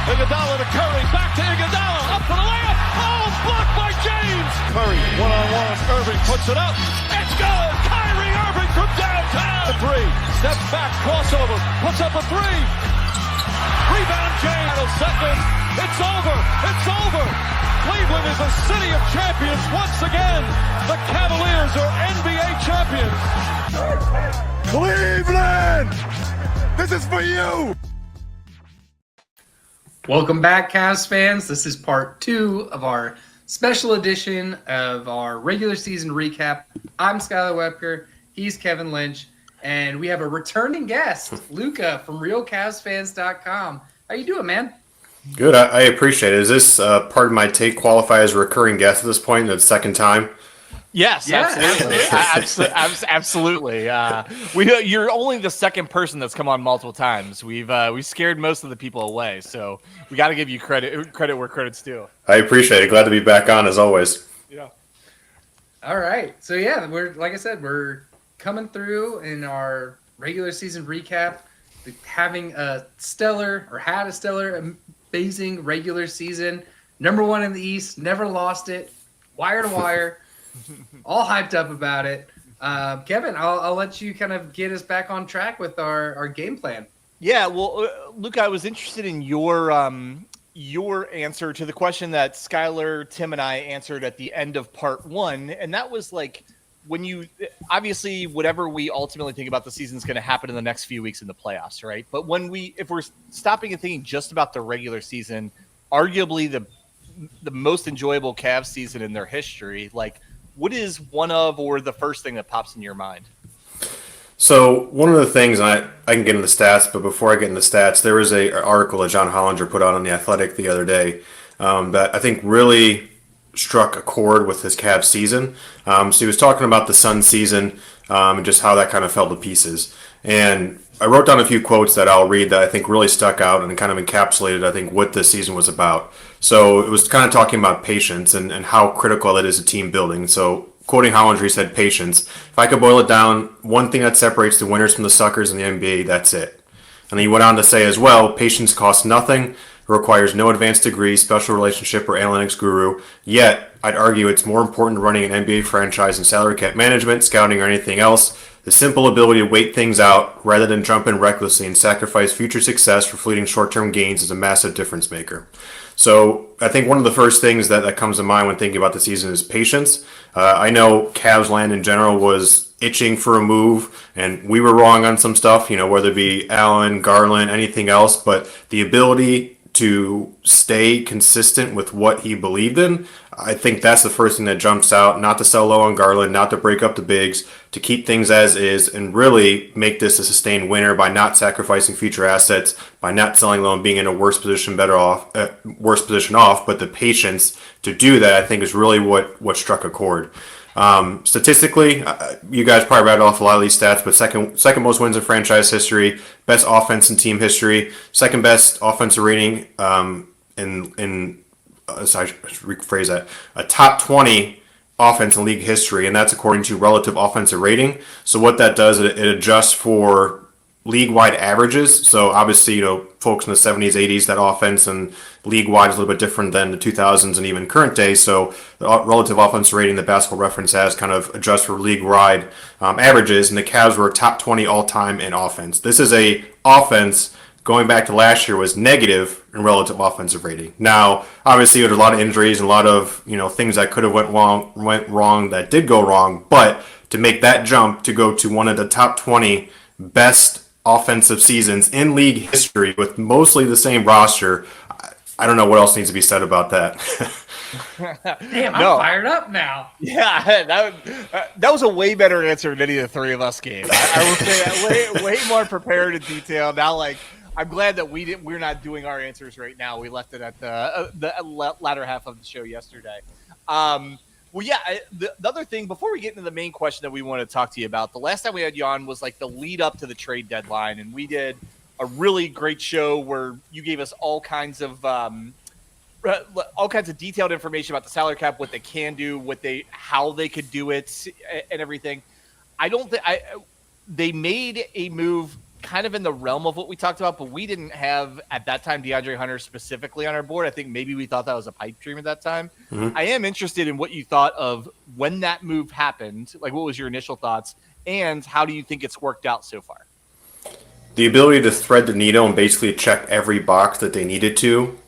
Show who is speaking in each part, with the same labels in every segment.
Speaker 1: Iguodala to Curry, back to Iguodala, up for the layup. Oh, blocked by James. Curry, one-on-one. Irving puts it up. It's good. Kyrie Irving from downtown. The three, steps back, crossover, puts up a three. Rebound James. Second. It's over. It's over. Cleveland is a city of champions once again. The Cavaliers are NBA champions.
Speaker 2: Cleveland! This is for you!
Speaker 3: Welcome back, Cavs fans. This is part 2 of our special edition of our regular season recap. I'm Skylar Webker. He's Kevin Lynch. And we have a returning guest, Luka from RealCavsFans.com. How you doing, man?
Speaker 4: Good. I appreciate it. Is this part of my take qualify as a recurring guest at this point, the second time?
Speaker 5: Yes, absolutely. You're only the second person that's come on multiple times. We've scared most of the people away, so we got to give you credit where credit's due.
Speaker 4: I appreciate it. Glad to be back on as always.
Speaker 5: Yeah.
Speaker 3: All right. So yeah, we're coming through in our regular season recap, having a stellar, amazing regular season. Number 1 in the East, never lost it, wire to wire. All hyped up about it. Kevin, I'll let you kind of get us back on track with our game plan.
Speaker 5: Yeah, well, Luka, I was interested in your answer to the question that Skylar, Tim, and I answered at the end of part 1, and that was like, when you obviously whatever we ultimately think about the season is going to happen in the next few weeks in the playoffs, right? But if we're stopping and thinking just about the regular season, arguably the most enjoyable Cavs season in their history, like, what is one of or the first thing that pops in your mind?
Speaker 4: So one of the things, I can get into the stats, but before I get into the stats, there was an article that John Hollinger put out on The Athletic the other day that I think really struck a chord with his Cavs season. So he was talking about the Suns season and just how that kind of fell to pieces. And I wrote down a few quotes that I'll read that I think really stuck out and kind of encapsulated, I think, what this season was about. So it was kind of talking about patience and how critical it is to team building. So quoting Hollinger, he said, patience. If I could boil it down, one thing that separates the winners from the suckers in the NBA, that's it. And he went on to say as well, patience costs nothing, requires no advanced degree, special relationship, or analytics guru. Yet, I'd argue it's more important to running an NBA franchise than salary cap management, scouting, or anything else. The simple ability to wait things out rather than jump in recklessly and sacrifice future success for fleeting short-term gains is a massive difference maker. So I think one of the first things that comes to mind when thinking about the season is patience. I know Cavs land in general was itching for a move, and we were wrong on some stuff, whether it be Allen, Garland, anything else, but the ability to stay consistent with what he believed in, I think that's the first thing that jumps out. Not to sell low on Garland, not to break up the bigs, to keep things as is and really make this a sustained winner by not sacrificing future assets, by not selling low and being in a worse position off. But the patience to do that, I think, is really what struck a chord. Statistically, you guys probably read off a lot of these stats, but second most wins in franchise history, best offense in team history, second best offensive rating sorry, rephrase that, a top 20 offense in league history, and that's according to relative offensive rating. So what that does, it adjusts for league-wide averages. So obviously, folks in the 70s, 80s, that offense and league-wide is a little bit different than the 2000s and even current day. So the relative offense rating that Basketball Reference has kind of adjusts for league-wide averages, and the Cavs were top 20 all-time in offense. This is a offense going back to last year was negative in relative offensive rating. Now, obviously, there were a lot of injuries and a lot of things that could have went wrong that did go wrong. But to make that jump to go to one of the top 20 best offensive seasons in league history with mostly the same roster, I don't know what else needs to be said about that.
Speaker 3: Damn, I'm fired up now.
Speaker 5: Yeah, that was a way better answer than any of the three of us gave. I will say that way more prepared and detailed. Now, I'm glad that we're not doing our answers right now. We left it at the latter half of the show yesterday. Well, yeah, the other thing, before we get into the main question that we want to talk to you about, the last time we had you on was like the lead up to the trade deadline, and we did a really great show where you gave us all kinds of detailed information about the salary cap, what they can do, how they could do it, and everything. I don't think they made a move kind of in the realm of what we talked about, but we didn't have at that time DeAndre Hunter specifically on our board. I think maybe we thought that was a pipe dream at that time. I am interested in what you thought of when that move happened. Like, what was your initial thoughts, and how do you think it's worked out so far?
Speaker 4: The ability to thread the needle and basically check every box that they needed to.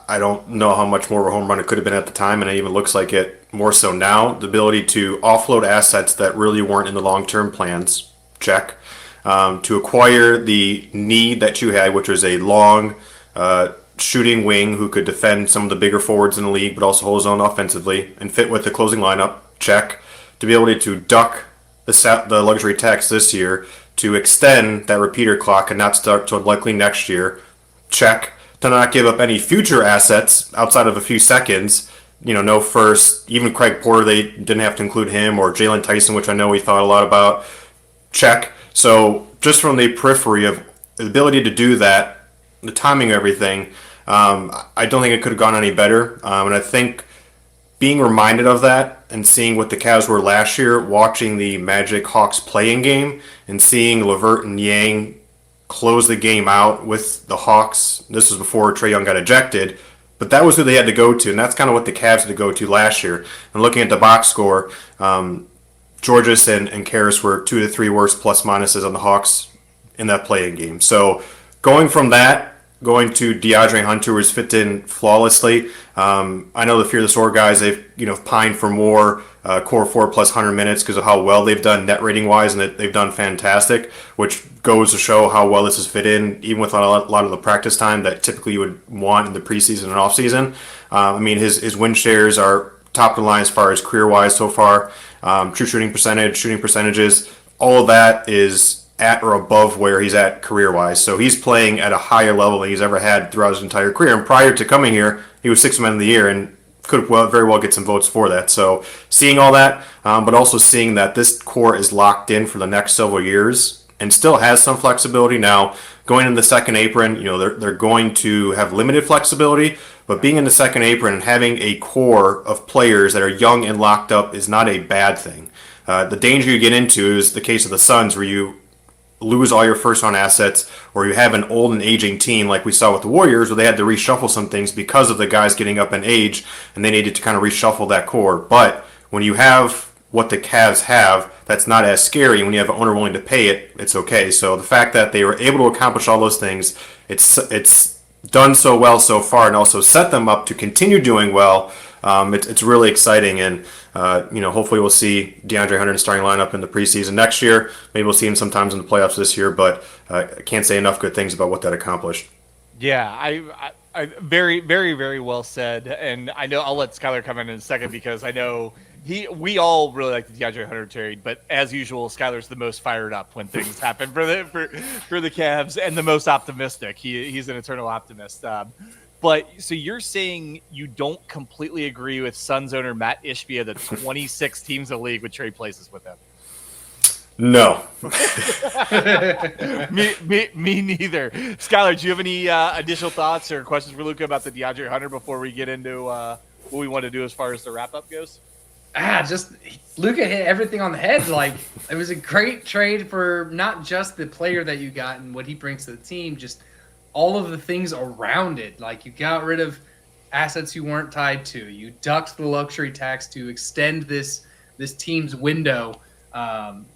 Speaker 4: I don't know how much more of a home run it could have been at the time, and it even looks like it more so now. The ability to offload assets that really weren't in the long-term plans, check. To acquire the need that you had, which was a long shooting wing who could defend some of the bigger forwards in the league, but also hold his own offensively and fit with the closing lineup, check. To be able to duck the luxury tax this year, to extend that repeater clock and not start till likely next year, check. To not give up any future assets outside of a few seconds, no first, even Craig Porter, they didn't have to include him, or Jalen Tyson, which I know we thought a lot about, check. So just from the periphery of the ability to do that, the timing of everything, I don't think it could have gone any better. And I think being reminded of that and seeing what the Cavs were last year, watching the Magic Hawks playing game and seeing LeVert and Yang close the game out with the Hawks. This was before Trae Young got ejected, but that was who they had to go to, and that's kind of what the Cavs had to go to last year. And looking at the box score, Georges and Karras were 2 to 3 worst plus minuses on the Hawks in that playing game. So going from that, going to DeAndre Hunter was fit in flawlessly. I know the Fear the Sword guys, they've pined for more core 4 plus 100 minutes because of how well they've done net rating wise, and that they've done fantastic, which goes to show how well this has fit in, even with a lot of the practice time that typically you would want in the preseason and offseason. His win shares are top of the line as far as career wise so far. True shooting percentages, all of that is at or above where he's at career-wise. So he's playing at a higher level than he's ever had throughout his entire career. And prior to coming here, he was Sixth Man of the Year and could very well get some votes for that. So seeing all that, but also seeing that this core is locked in for the next several years and still has some flexibility. Now, going in the second apron, they're going to have limited flexibility, but being in the second apron and having a core of players that are young and locked up is not a bad thing. The danger you get into is the case of the Suns, where you lose all your first-round assets, or you have an old and aging team like we saw with the Warriors, where they had to reshuffle some things because of the guys getting up in age, and they needed to kind of reshuffle that core. But when you have what the Cavs have, that's not as scary. When you have an owner willing to pay it, it's okay. So the fact that they were able to accomplish all those things, it's done so well so far, and also set them up to continue doing well. It's really exciting, and hopefully we'll see DeAndre Hunter in the starting lineup in the preseason next year. Maybe we'll see him sometimes in the playoffs this year, but I can't say enough good things about what that accomplished.
Speaker 5: Yeah, I very, very, very well said. And I know I'll let Skylar come in a second, because I know we all really like the DeAndre Hunter trade, but as usual, Skylar's the most fired up when things happen for the Cavs, and the most optimistic. He's an eternal optimist. But so you're saying you don't completely agree with Suns owner Matt Ishbia that 26 teams in the league would trade places with him?
Speaker 4: No.
Speaker 5: me neither. Skylar, do you have any additional thoughts or questions for Luka about the DeAndre Hunter before we get into what we want to do as far as the wrap-up goes?
Speaker 3: Just Luka hit everything on the head. Like, it was a great trade for not just the player that you got and what he brings to the team, just all of the things around it. Like, you got rid of assets you weren't tied to. You ducked the luxury tax to extend this team's window.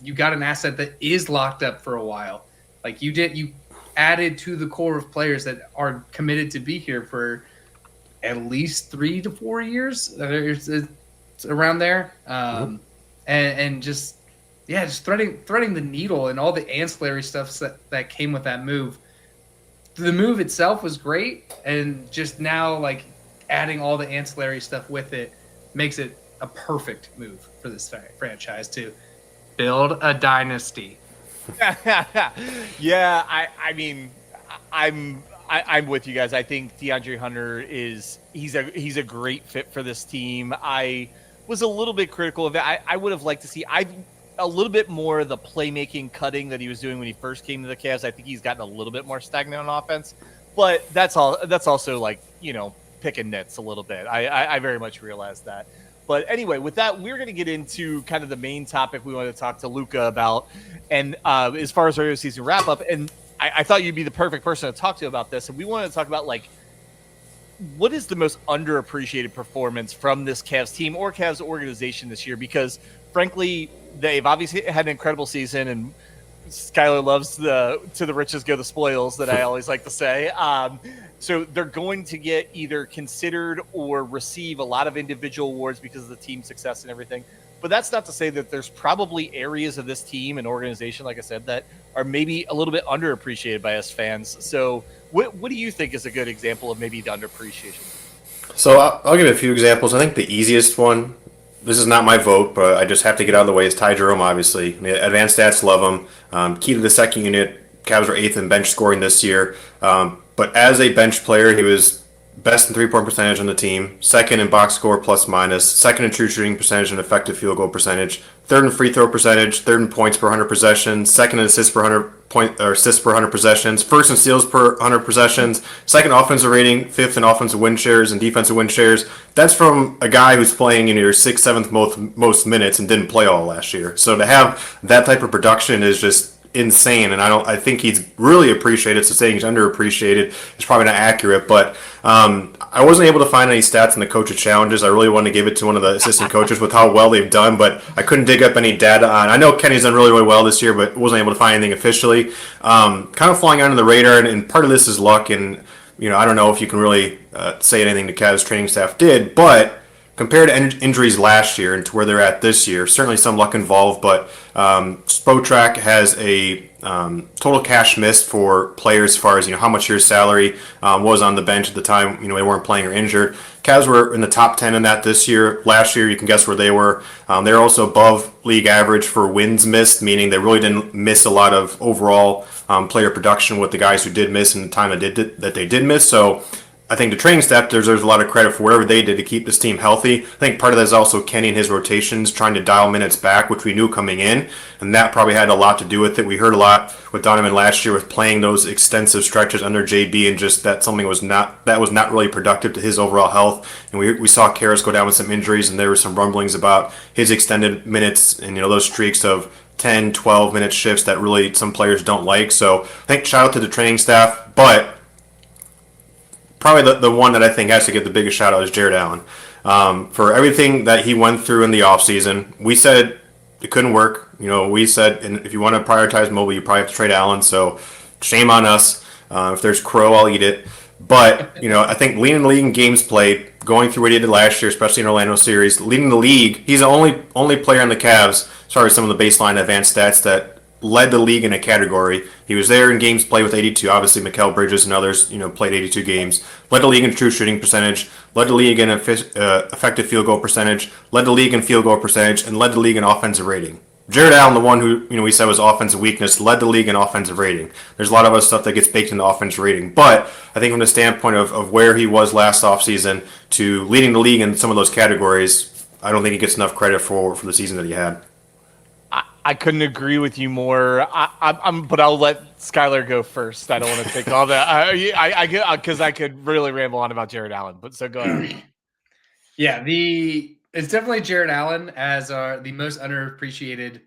Speaker 3: You got an asset that is locked up for a while. Like, you added to the core of players that are committed to be here for at least 3 to 4 years. It's around there. And just threading the needle and all the ancillary stuff that came with that move. The move itself was great, and just now, like, adding all the ancillary stuff with it makes it a perfect move for this franchise to build a dynasty.
Speaker 5: Yeah, I'm with you guys. I think DeAndre Hunter he's a great fit for this team. I was a little bit critical of it. I would have liked to see a little bit more of the playmaking cutting that he was doing when he first came to the Cavs. I think he's gotten a little bit more stagnant on offense, but that's also, like, picking nits a little bit. I very much realize that. But anyway, with that, we're going to get into kind of the main topic we want to talk to Luka about. And as far as regular season wrap up, and I thought you'd be the perfect person to talk to about this. And we wanted to talk about, like, what is the most underappreciated performance from this Cavs team or Cavs organization this year? Because frankly, they've obviously had an incredible season, and Skylar loves the "to the riches go the spoils" that I always like to say. So they're going to get either considered or receive a lot of individual awards because of the team success and everything. But that's not to say that there's probably areas of this team and organization, like I said, that are maybe a little bit underappreciated by us fans. So what do you think is a good example of maybe the underappreciation?
Speaker 4: So I'll give you a few examples. I think the easiest one, this is not my vote, but I just have to get out of the way, is Ty Jerome, obviously. The advanced stats love him. Key to the second unit, Cavs were 8th in bench scoring this year. But as a bench player, he was best in three-point percentage on the team, second in box score plus minus, second in true shooting percentage and effective field goal percentage, third in free throw percentage, third in points per 100 possessions, second in assists per 100 possessions, first in steals per 100 possessions, second offensive rating, fifth in offensive win shares and defensive win shares. That's from a guy who's playing in your sixth, seventh most minutes and didn't play all last year. So to have that type of production is just insane, and I think he's really appreciated. So saying he's underappreciated is probably not accurate, but I wasn't able to find any stats in the coaches challenges. I really wanted to give it to one of the assistant coaches with how well they've done, but I couldn't dig up any data on. I know Kenny's done really, really well this year, but wasn't able to find anything officially. Kind of flying under the radar, and part of this is luck, and I don't know if you can really say anything the Cavs training staff did, but compared to injuries last year and to where they're at this year, certainly some luck involved, but Spotrac has a total cash missed for players as far as how much your salary was on the bench at the time they weren't playing or injured. Cavs were in the top 10 in that this year. Last year, you can guess where they were. They're also above league average for wins missed, meaning they really didn't miss a lot of overall player production with the guys who did miss in the time that they did miss. So I think the training staff deserves a lot of credit for whatever they did to keep this team healthy. I think part of that is also Kenny and his rotations trying to dial minutes back, which we knew coming in, and that probably had a lot to do with it. We heard a lot with Donovan last year with playing those extensive stretches under JB, and just that something was not really productive to his overall health. And we saw Karras go down with some injuries, and there were some rumblings about his extended minutes and those streaks of 10, 12-minute shifts that really some players don't like. So I think shout out to the training staff, but probably the one that I think has to get the biggest shout out is Jared Allen. For everything that he went through in the offseason, we said it couldn't work. We said, and if you want to prioritize mobile, you probably have to trade Allen. So shame on us. If there's crow, I'll eat it. But, I think leading the league in games played, going through what he did last year, especially in Orlando series, leading the league, he's the only player on the Cavs, sorry, some of the baseline advanced stats that led the league in a category. He was there in games played with 82. Obviously, Mikal Bridges and others, played 82 games. Led the league in true shooting percentage. Led the league in effective field goal percentage. Led the league in field goal percentage, and led the league in offensive rating. Jared Allen, the one who we said was offensive weakness, led the league in offensive rating. There's a lot of other stuff that gets baked into offensive rating, but I think from the standpoint of where he was last offseason to leading the league in some of those categories, I don't think he gets enough credit for the season that he had.
Speaker 5: I couldn't agree with you more. But I'll let Skylar go first. I don't want to take all that. Because I could really ramble on about Jared Allen. But so go ahead.
Speaker 3: Yeah, it's definitely Jared Allen as the most underappreciated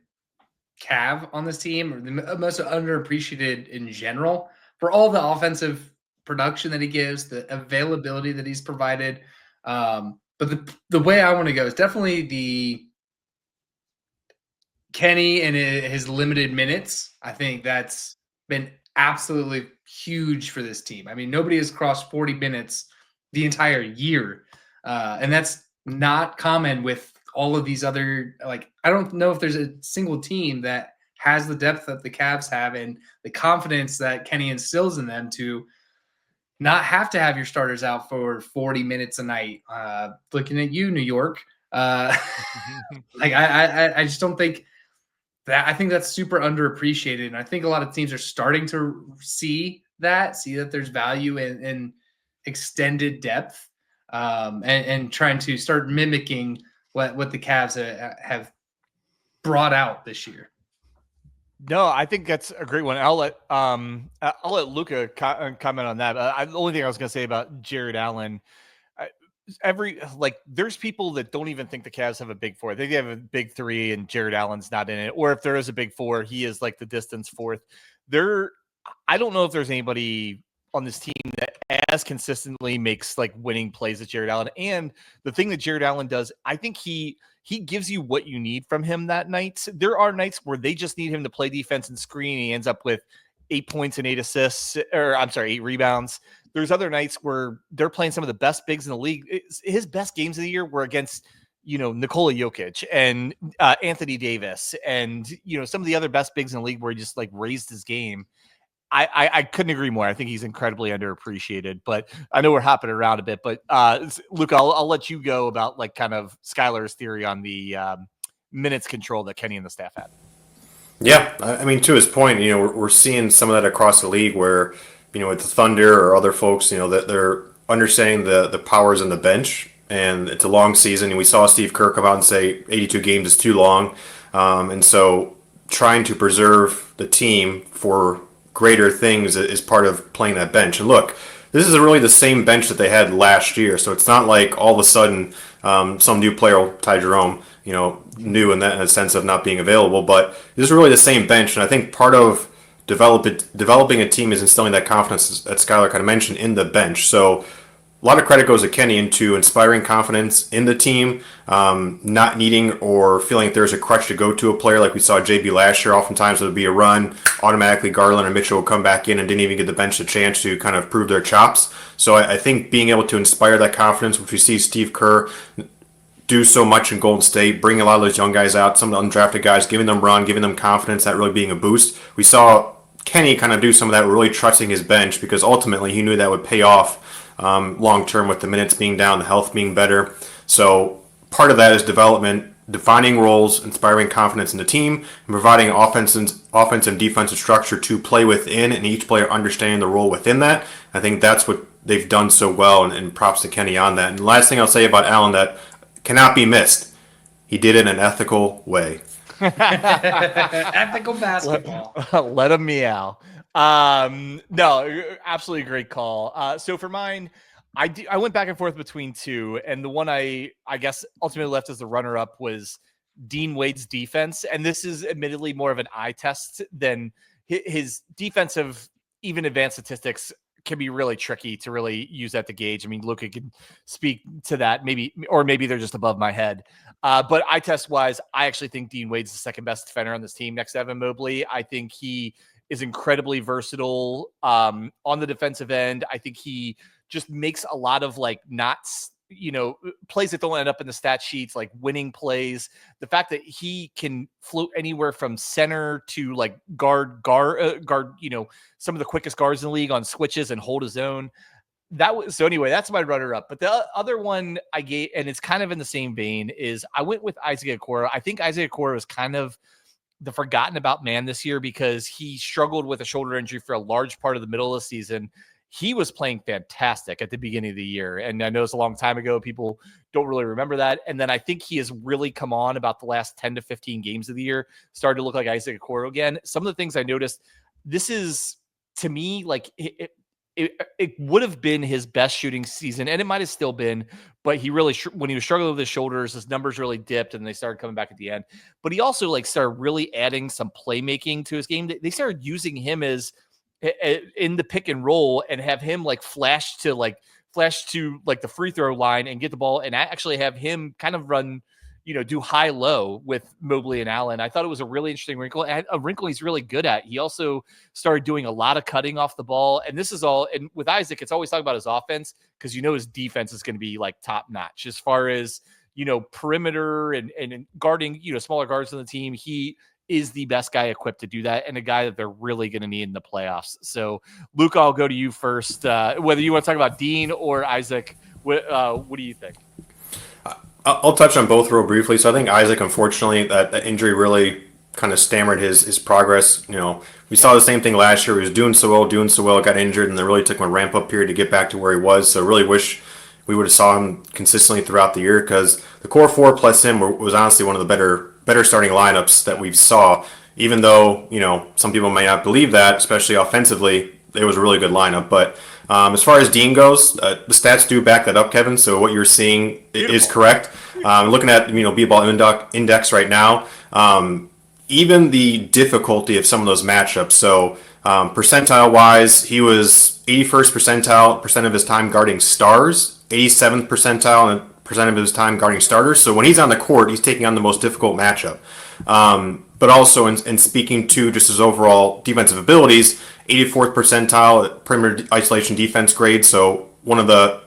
Speaker 3: Cav on this team, or the most underappreciated in general for all the offensive production that he gives, the availability that he's provided. But the way I want to go is definitely the Kenny and his limited minutes. I think that's been absolutely huge for this team. I mean, nobody has crossed 40 minutes the entire year. And that's not common with all of these other, I don't know if there's a single team that has the depth that the Cavs have and the confidence that Kenny instills in them to not have to have your starters out for 40 minutes a night. Looking at you, New York. I just don't think that. I think that's super underappreciated. And I think a lot of teams are starting to see that there's value in extended depth and trying to start mimicking what the Cavs have brought out this year.
Speaker 5: No, I think that's a great one. I'll let Luka comment on that. The only thing I was going to say about Jared Allen, there's people that don't even think the Cavs have a big four. They have a big three and Jared Allen's not in it. Or if there is a big four, he is like the distance fourth. I don't know if there's anybody on this team that as consistently makes like winning plays as Jared Allen. And the thing that Jared Allen does, I think he gives you what you need from him that night. There are nights where they just need him to play defense and screen. He ends up with 8 points and 8 assists, 8 rebounds. There's other nights where they're playing some of the best bigs in the league. His best games of the year were against, Nikola Jokic and Anthony Davis and, some of the other best bigs in the league where he just like raised his game. I couldn't agree more. I think he's incredibly underappreciated, but I know we're hopping around a bit, but Luka, I'll let you go about like kind of Skylar's theory on the minutes control that Kenny and the staff had.
Speaker 4: Yeah, I mean, to his point, we're seeing some of that across the league where, with the Thunder or other folks, that they're understanding the powers in the bench, and it's a long season. And we saw Steve Kerr come out and say 82 games is too long, and so trying to preserve the team for greater things is part of playing that bench. And look, this is really the same bench that they had last year, so it's not like all of a sudden some new player, Ty Jerome, new in a sense of not being available, but this is really the same bench. And I think part of developing a team is instilling that confidence that Skylar kind of mentioned in the bench. So a lot of credit goes to Kenny into inspiring confidence in the team, not needing or feeling like there's a crutch to go to a player like we saw JB last year. Oftentimes it would be a run, automatically Garland or Mitchell would come back in and didn't even give the bench a chance to kind of prove their chops. So I think being able to inspire that confidence, which we see Steve Kerr do so much in Golden State, bring a lot of those young guys out, some of the undrafted guys, giving them run, giving them confidence, that really being a boost. We saw Kenny kind of do some of that, really trusting his bench because ultimately he knew that would pay off long term with the minutes being down, the health being better. So part of that is development, defining roles, inspiring confidence in the team, and providing offense and defensive structure to play within, and each player understanding the role within that. I think that's what they've done so well, and props to Kenny on that. And the last thing I'll say about Allen that cannot be missed, he did it in an ethical way.
Speaker 3: Ethical basketball.
Speaker 5: Let him meow. No, absolutely great call. So for mine, I went back and forth between two, and the one I guess ultimately left as the runner-up was Dean Wade's defense. And this is admittedly more of an eye test than his defensive, even advanced statistics can be really tricky to really use that to gauge. I mean, Luka can speak to that, maybe they're just above my head. But eye test wise, I actually think Dean Wade's the second best defender on this team next to Evan Mobley. I think he is incredibly versatile on the defensive end. I think he just makes a lot of like plays that don't end up in the stat sheets, like winning plays. The fact that he can float anywhere from center to like guard, some of the quickest guards in the league on switches and hold his own. So anyway, that's my runner up. But the other one I gave, and it's kind of in the same vein, is I went with Isaac Okoro. I think Isaac Okoro was kind of the forgotten about man this year because he struggled with a shoulder injury for a large part of the middle of the season. He was playing fantastic at the beginning of the year. And I know it's a long time ago. People don't really remember that. And then I think he has really come on about the last 10 to 15 games of the year, started to look like Isaac Okoro again. Some of the things I noticed, this is, to me, like it would have been his best shooting season, and it might have still been, but he really, when he was struggling with his shoulders, his numbers really dipped and they started coming back at the end. But he also like started really adding some playmaking to his game. They started using him as in the pick and roll and have him like flash to the free throw line and get the ball and actually have him kind of run, do high low with Mobley and Allen. I thought it was a really interesting wrinkle, and a wrinkle he's really good at. He also started doing a lot of cutting off the ball. And this is all, and with Isaac, it's always talking about his offense because his defense is going to be like top notch as far as, perimeter and guarding, smaller guards on the team. He is the best guy equipped to do that, and a guy that they're really going to need in the playoffs. So, Luka, I'll go to you first. Whether you want to talk about Dean or Isaac, what do you think?
Speaker 4: I'll touch on both real briefly. So I think Isaac, unfortunately, that injury really kind of stammered his progress. We saw the same thing last year. He was doing so well, got injured, and then really took him a ramp-up period to get back to where he was. So I really wish we would have saw him consistently throughout the year because the core four plus him was honestly one of the better starting lineups that we saw, even though, some people may not believe that, especially offensively, it was a really good lineup. But As far as Dean goes, the stats do back that up, Kevin. So what you're seeing is correct. Looking at B-ball index right now, even the difficulty of some of those matchups. So percentile wise, he was 81st percentile percent of his time guarding stars, 87th percentile and percent of his time guarding starters. So when he's on the court, he's taking on the most difficult matchup. But also in speaking to just his overall defensive abilities, 84th percentile perimeter isolation defense grade. So one of the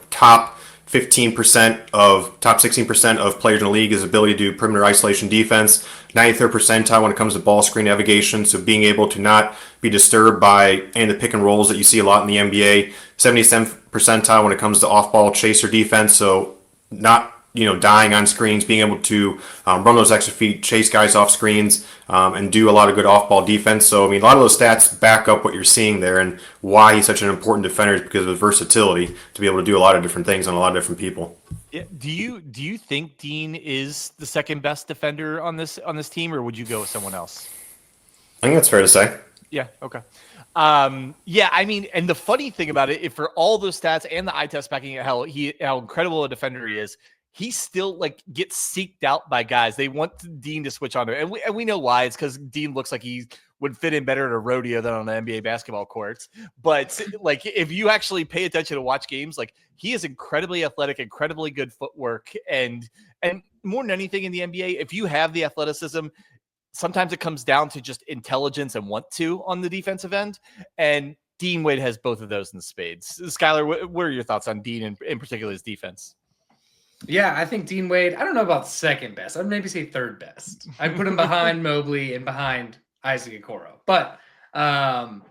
Speaker 4: top 15% of top 16% of players in the league is ability to do perimeter isolation defense. 93rd percentile when it comes to ball screen navigation. So being able to not be disturbed by any of the pick and rolls that you see a lot in the NBA. 77th percentile when it comes to off-ball chaser defense. So not dying on screens, being able to run those extra feet, chase guys off screens, and do a lot of good off-ball defense. So, a lot of those stats back up what you're seeing there, and why he's such an important defender is because of his versatility to be able to do a lot of different things on a lot of different people.
Speaker 5: Yeah. Do you think Dean is the second best defender on this team, or would you go with someone else?
Speaker 4: I think that's fair to say.
Speaker 5: Yeah. Okay. And the funny thing about it, if for all those stats and the eye test backing it, how incredible a defender he is, he still gets seeked out by guys. They want Dean to switch on him, and we know why. It's because Dean looks like he would fit in better at a rodeo than on the NBA basketball courts. But if you actually pay attention to watch games, he is incredibly athletic, incredibly good footwork, and more than anything in the NBA, if you have the athleticism, sometimes it comes down to just intelligence and want to on the defensive end. And Dean Wade has both of those in spades. Skylar, what are your thoughts on Dean and in particular his defense?
Speaker 3: Yeah, I think Dean Wade, I don't know about second best. I'd maybe say third best. I'd put him behind Mobley and behind Isaac Okoro. But, and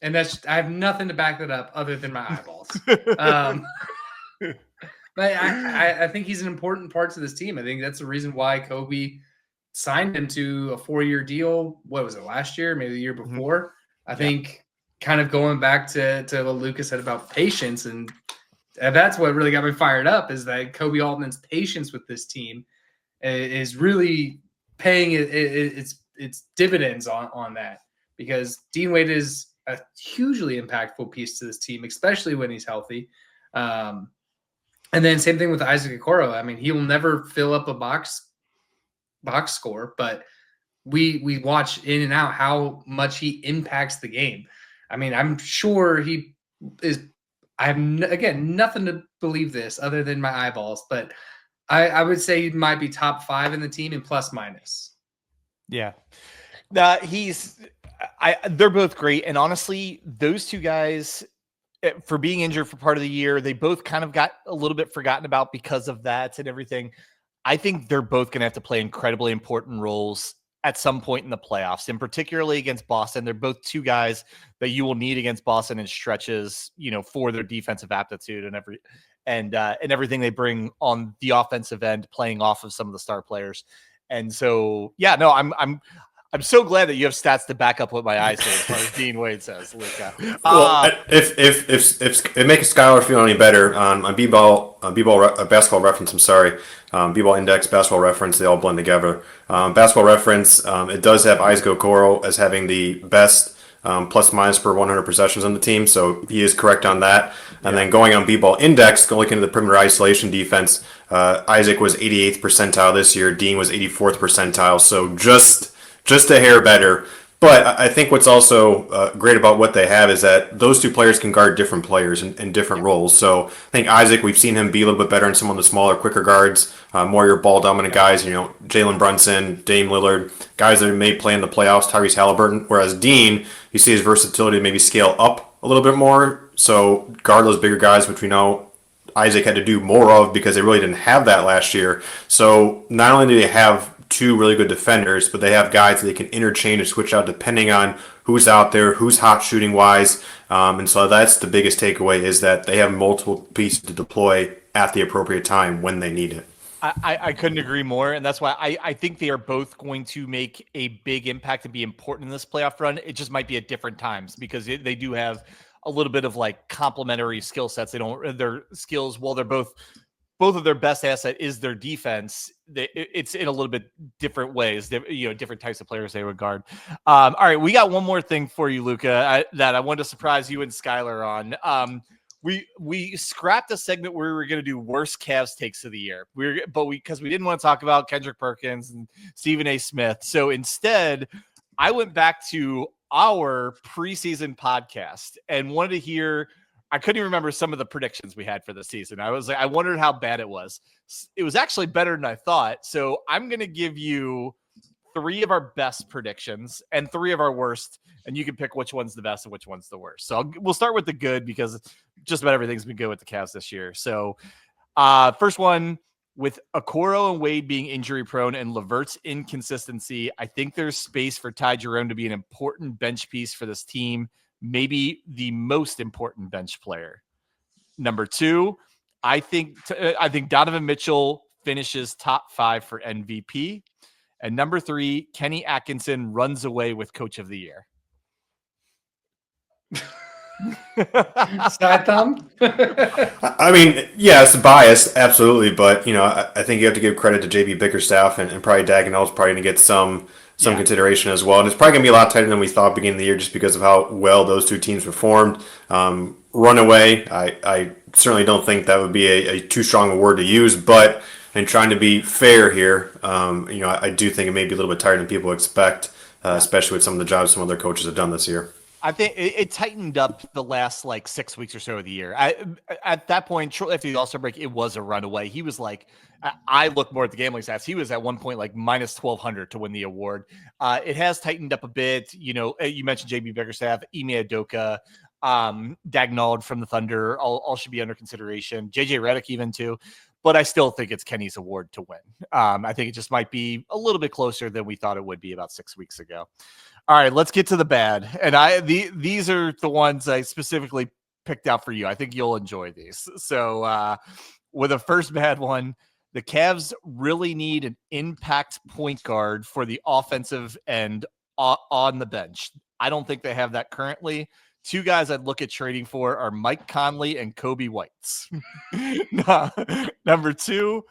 Speaker 3: I have nothing to back that up other than my eyeballs. But I think he's an important part to this team. I think that's the reason why Kobe signed him to a 4-year deal. What was it, last year? Maybe the year before? I think kind of going back to what Luka said about patience, and that's what really got me fired up, is that Kobe Altman's patience with this team is really paying its dividends on that, because Dean Wade is a hugely impactful piece to this team, especially when he's healthy. And then same thing with Isaac Okoro. He will never fill up a box score, but we watch in and out how much he impacts the game. I'm sure he is. I have, nothing to believe this other than my eyeballs, but I would say he might be top 5 in the team in plus minus.
Speaker 5: Yeah. They're both great. And honestly, those two guys, for being injured for part of the year, they both kind of got a little bit forgotten about because of that and everything. I think they're both going to have to play incredibly important roles at some point in the playoffs, and particularly against Boston. They're both two guys that you will need against Boston in stretches, for their defensive aptitude and everything they bring on the offensive end, playing off of some of the star players. And so, I'm so glad that you have stats to back up what my eyes say as far as Dean Wade says, Luka.
Speaker 4: Well, if it makes Skylar feel any better, on B-ball basketball reference, B-ball index, basketball reference, they all blend together. Basketball reference, it does have Isaac Okoro as having the best plus minus per 100 possessions on the team, so he is correct on that. And then going on B-ball index, looking at the perimeter isolation defense, Isaac was 88th percentile this year, Dean was 84th percentile, so just a hair better. But I think what's also great about what they have is that those two players can guard different players in different roles. So I think Isaac, we've seen him be a little bit better in some of the smaller, quicker guards, more your ball-dominant guys, Jalen Brunson, Dame Lillard, guys that may play in the playoffs, Tyrese Halliburton. Whereas Dean, you see his versatility to maybe scale up a little bit more. So guard those bigger guys, which we know Isaac had to do more of because they really didn't have that last year. So not only do they have two really good defenders, but they have guys that they can interchange and switch out depending on who's out there, who's hot shooting wise. And so that's the biggest takeaway, is that they have multiple pieces to deploy at the appropriate time when they need it.
Speaker 5: I couldn't agree more. And that's why I think they are both going to make a big impact and be important in this playoff run. It just might be at different times because they do have a little bit of complementary skill sets. Their skills, while they're both both of their best asset is their defense. It's in a little bit different ways, different types of players they would guard. All right, we got one more thing for you, Luka, that I wanted to surprise you and Skylar on. We scrapped a segment where we were going to do worst Cavs takes of the year. Because we didn't want to talk about Kendrick Perkins and Stephen A. Smith. So instead, I went back to our preseason podcast and wanted to hear. I couldn't even remember some of the predictions we had for the season. I wondered how bad it was. It was actually better than I thought. So I'm going to give you 3 of our best predictions and 3 of our worst, and you can pick which one's the best and which one's the worst. So we'll start with the good because just about everything's been good with the Cavs this year. So first one, with Okoro and Wade being injury prone and LeVert's inconsistency, I think there's space for Ty Jerome to be an important bench piece for this team. Maybe the most important bench player. Number 2, I think Donovan Mitchell finishes top 5 for MVP. And number 3, Kenny Atkinson runs away with Coach of the Year.
Speaker 3: Side thumb?
Speaker 4: I mean, yeah, it's biased, absolutely, but I think you have to give credit to JB Bickerstaff and probably Dagnall's probably going to get some consideration as well. And it's probably going to be a lot tighter than we thought beginning of the year just because of how well those 2 teams performed. Runaway, I certainly don't think that would be a too strong a word to use, but in trying to be fair here, I do think it may be a little bit tighter than people expect, especially with some of the jobs some other coaches have done this year.
Speaker 5: I think it tightened up the last 6 weeks or so of the year. At that point, shortly after the All-Star break, it was a runaway. He was I look more at the gambling stats. He was at one point minus 1,200 to win the award. It has tightened up a bit. You mentioned JB Bickerstaff, Ime Udoka, Dagnall from the Thunder, all should be under consideration. JJ Redick even too. But I still think it's Kenny's award to win. I think it just might be a little bit closer than we thought it would be about 6 weeks ago. All right, let's get to the bad. And these are the ones I specifically picked out for you. I think you'll enjoy these. So with the first bad one, the Cavs really need an impact point guard for the offensive end on the bench. I don't think they have that currently. 2 guys I'd look at trading for are Mike Conley and Kobe Whites. Number 2,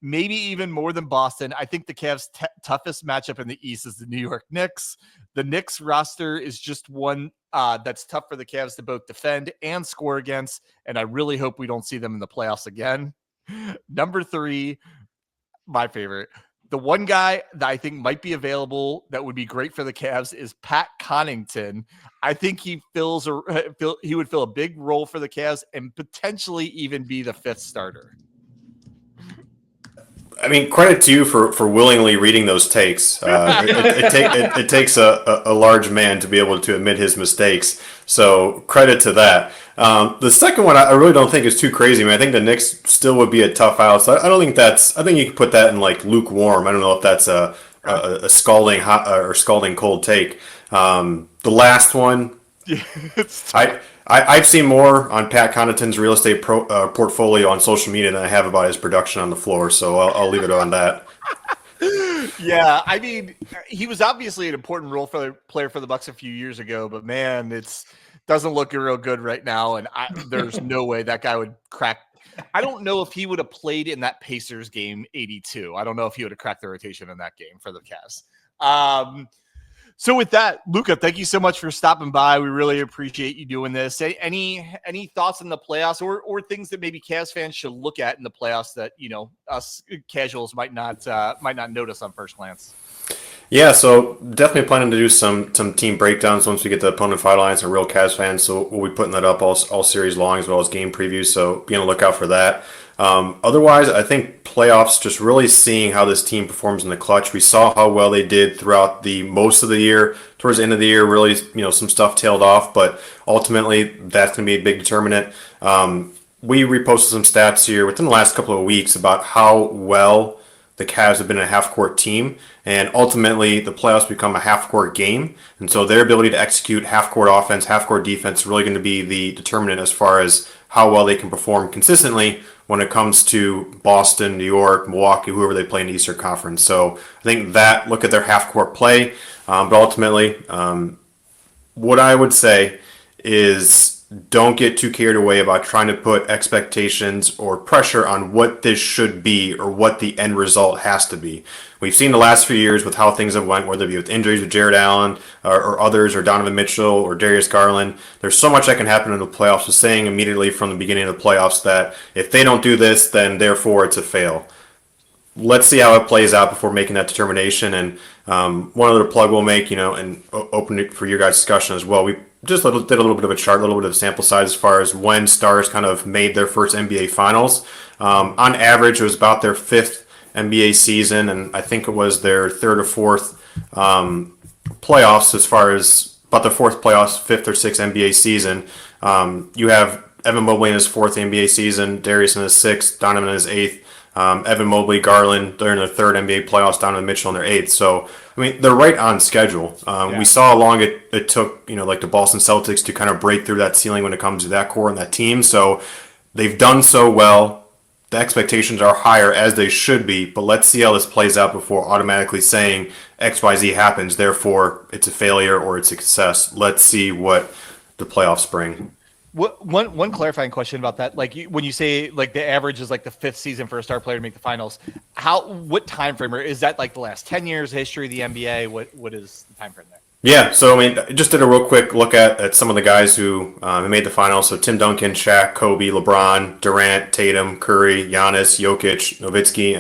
Speaker 5: maybe even more than Boston, I think the Cavs' toughest matchup in the East is the New York Knicks. The Knicks roster is just one that's tough for the Cavs to both defend and score against, and I really hope we don't see them in the playoffs again. Number 3, my favorite. The one guy that I think might be available that would be great for the Cavs is Pat Connaughton. I think he would fill a big role for the Cavs and potentially even be the 5th starter.
Speaker 4: I mean, credit to you for willingly reading those takes. It takes a large man to be able to admit his mistakes. So credit to that. The second one I really don't think is too crazy. I mean, I think the Knicks still would be a tough out. So I don't think I think you can put that in lukewarm. I don't know if that's a scalding hot or scalding cold take. The last one, I've seen more on Pat Connaughton's real estate portfolio on social media than I have about his production on the floor, so I'll leave it on that.
Speaker 5: Yeah, I mean, he was obviously an important role player for the Bucks a few years ago, but man, doesn't look real good right now, and there's no way that guy would crack. I don't know if he would have played in that Pacers game 82. I don't know if he would have cracked the rotation in that game for the Cavs. So with that, Luka, thank you so much for stopping by. We really appreciate you doing this. Any thoughts on the playoffs or things that maybe Cavs fans should look at in the playoffs that, us casuals might not notice on first glance?
Speaker 4: Yeah, so definitely planning to do some team breakdowns once we get the opponent final lines and real Cavs fans. So we'll be putting that up all series long as well as game previews. So be on the lookout for that. Otherwise, I think playoffs, just really seeing how this team performs in the clutch. We saw how well they did throughout the most of the year. Towards the end of the year, really, some stuff tailed off, but ultimately that's going to be a big determinant. We reposted some stats here within the last couple of weeks about how well the Cavs have been a half-court team, and ultimately the playoffs become a half-court game, and so their ability to execute half-court offense, half-court defense is really going to be the determinant as far as how well they can perform consistently when it comes to Boston, New York, Milwaukee, whoever they play in the Eastern Conference. So I think that, look at their half-court play, but ultimately what I would say is don't get too carried away about trying to put expectations or pressure on what this should be or what the end result has to be. We've seen the last few years with how things have went, whether it be with injuries with Jared Allen or others, or Donovan Mitchell or Darius Garland. There's so much that can happen in the playoffs. So saying immediately from the beginning of the playoffs that if they don't do this, then therefore it's a fail. Let's see how it plays out before making that determination. And one other plug we'll make, and open it for your guys' discussion as well. We just did a little bit of a chart, a little bit of a sample size as far as when stars kind of made their first NBA finals. On average, it was about their fifth NBA season, and I think it was their third or fourth playoffs, as far as about the fourth playoffs, fifth or sixth NBA season. You have Evan Mobley in his fourth NBA season, Darius in his sixth, Donovan in his eighth. Evan Mobley, Garland, they're in their third NBA playoffs, Donovan Mitchell in their eighth. So, I mean, they're right on schedule. We saw how long it took, like the Boston Celtics to kind of break through that ceiling when it comes to that core and that team. So they've done so well. The expectations are higher, as they should be, but let's see how this plays out before automatically saying XYZ happens, therefore it's a failure or it's a success. Let's see what the playoffs bring.
Speaker 5: One clarifying question about that, like when you say like the average is like the fifth season for a star player to make the finals, what time frame is that? Like the last 10 years history of the NBA? What is the time frame there?
Speaker 4: Yeah, so I mean, just did a real quick look at some of the guys who made the finals. So Tim Duncan, Shaq, Kobe, LeBron, Durant, Tatum, Curry, Giannis, Jokic, Nowitzki,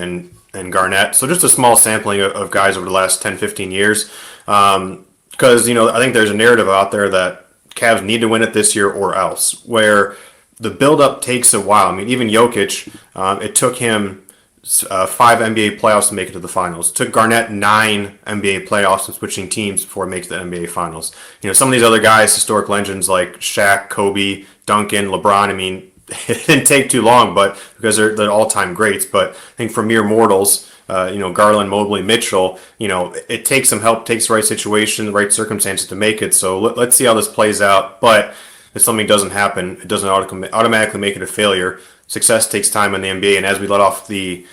Speaker 4: and Garnett. So just a small sampling of guys over the last 10, 15 years. Because, I think there's a narrative out there that Cavs need to win it this year or else, where the build-up takes a while. I mean, even Jokic, it took him 5 NBA playoffs to make it to the finals. It took Garnett 9 NBA playoffs and switching teams before it makes the NBA finals. Some of these other guys, historic legends like Shaq, Kobe, Duncan, LeBron, I mean, it didn't take too long, but because they're all-time greats. But I think for mere mortals, Garland, Mobley, Mitchell, it takes some help, takes the right situation, the right circumstances to make it. So let's see how this plays out. But if something doesn't happen, it doesn't automatically make it a failure. Success takes time in the NBA, and as we let off the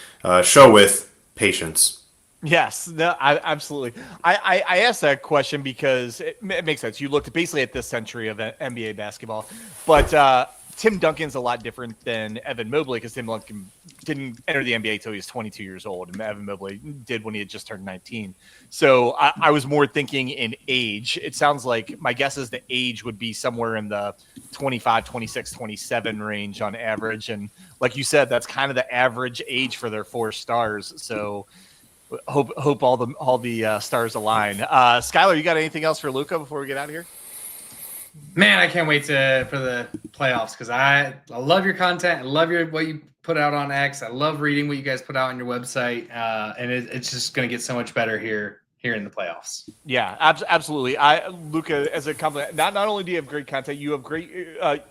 Speaker 4: show with, patience.
Speaker 5: Yes, no, absolutely. I asked that question because it makes sense. You looked basically at this century of NBA basketball, but Tim Duncan's a lot different than Evan Mobley, because Tim Duncan didn't enter the NBA until he was 22 years old, and Evan Mobley did when he had just turned 19. So I was more thinking in age. It sounds like my guess is the age would be somewhere in the 25, 26, 27 range on average. And like you said, that's kind of the average age for their 4 stars. So hope all the stars align. Skylar, you got anything else for Luka before we get out of here?
Speaker 3: Man, I can't wait for the playoffs, because I love your content. I love what you put out on X. I love reading what you guys put out on your website, and it's just going to get so much better here in the playoffs.
Speaker 5: Yeah, absolutely. Luka, as a compliment, not only do you have great content, you have great.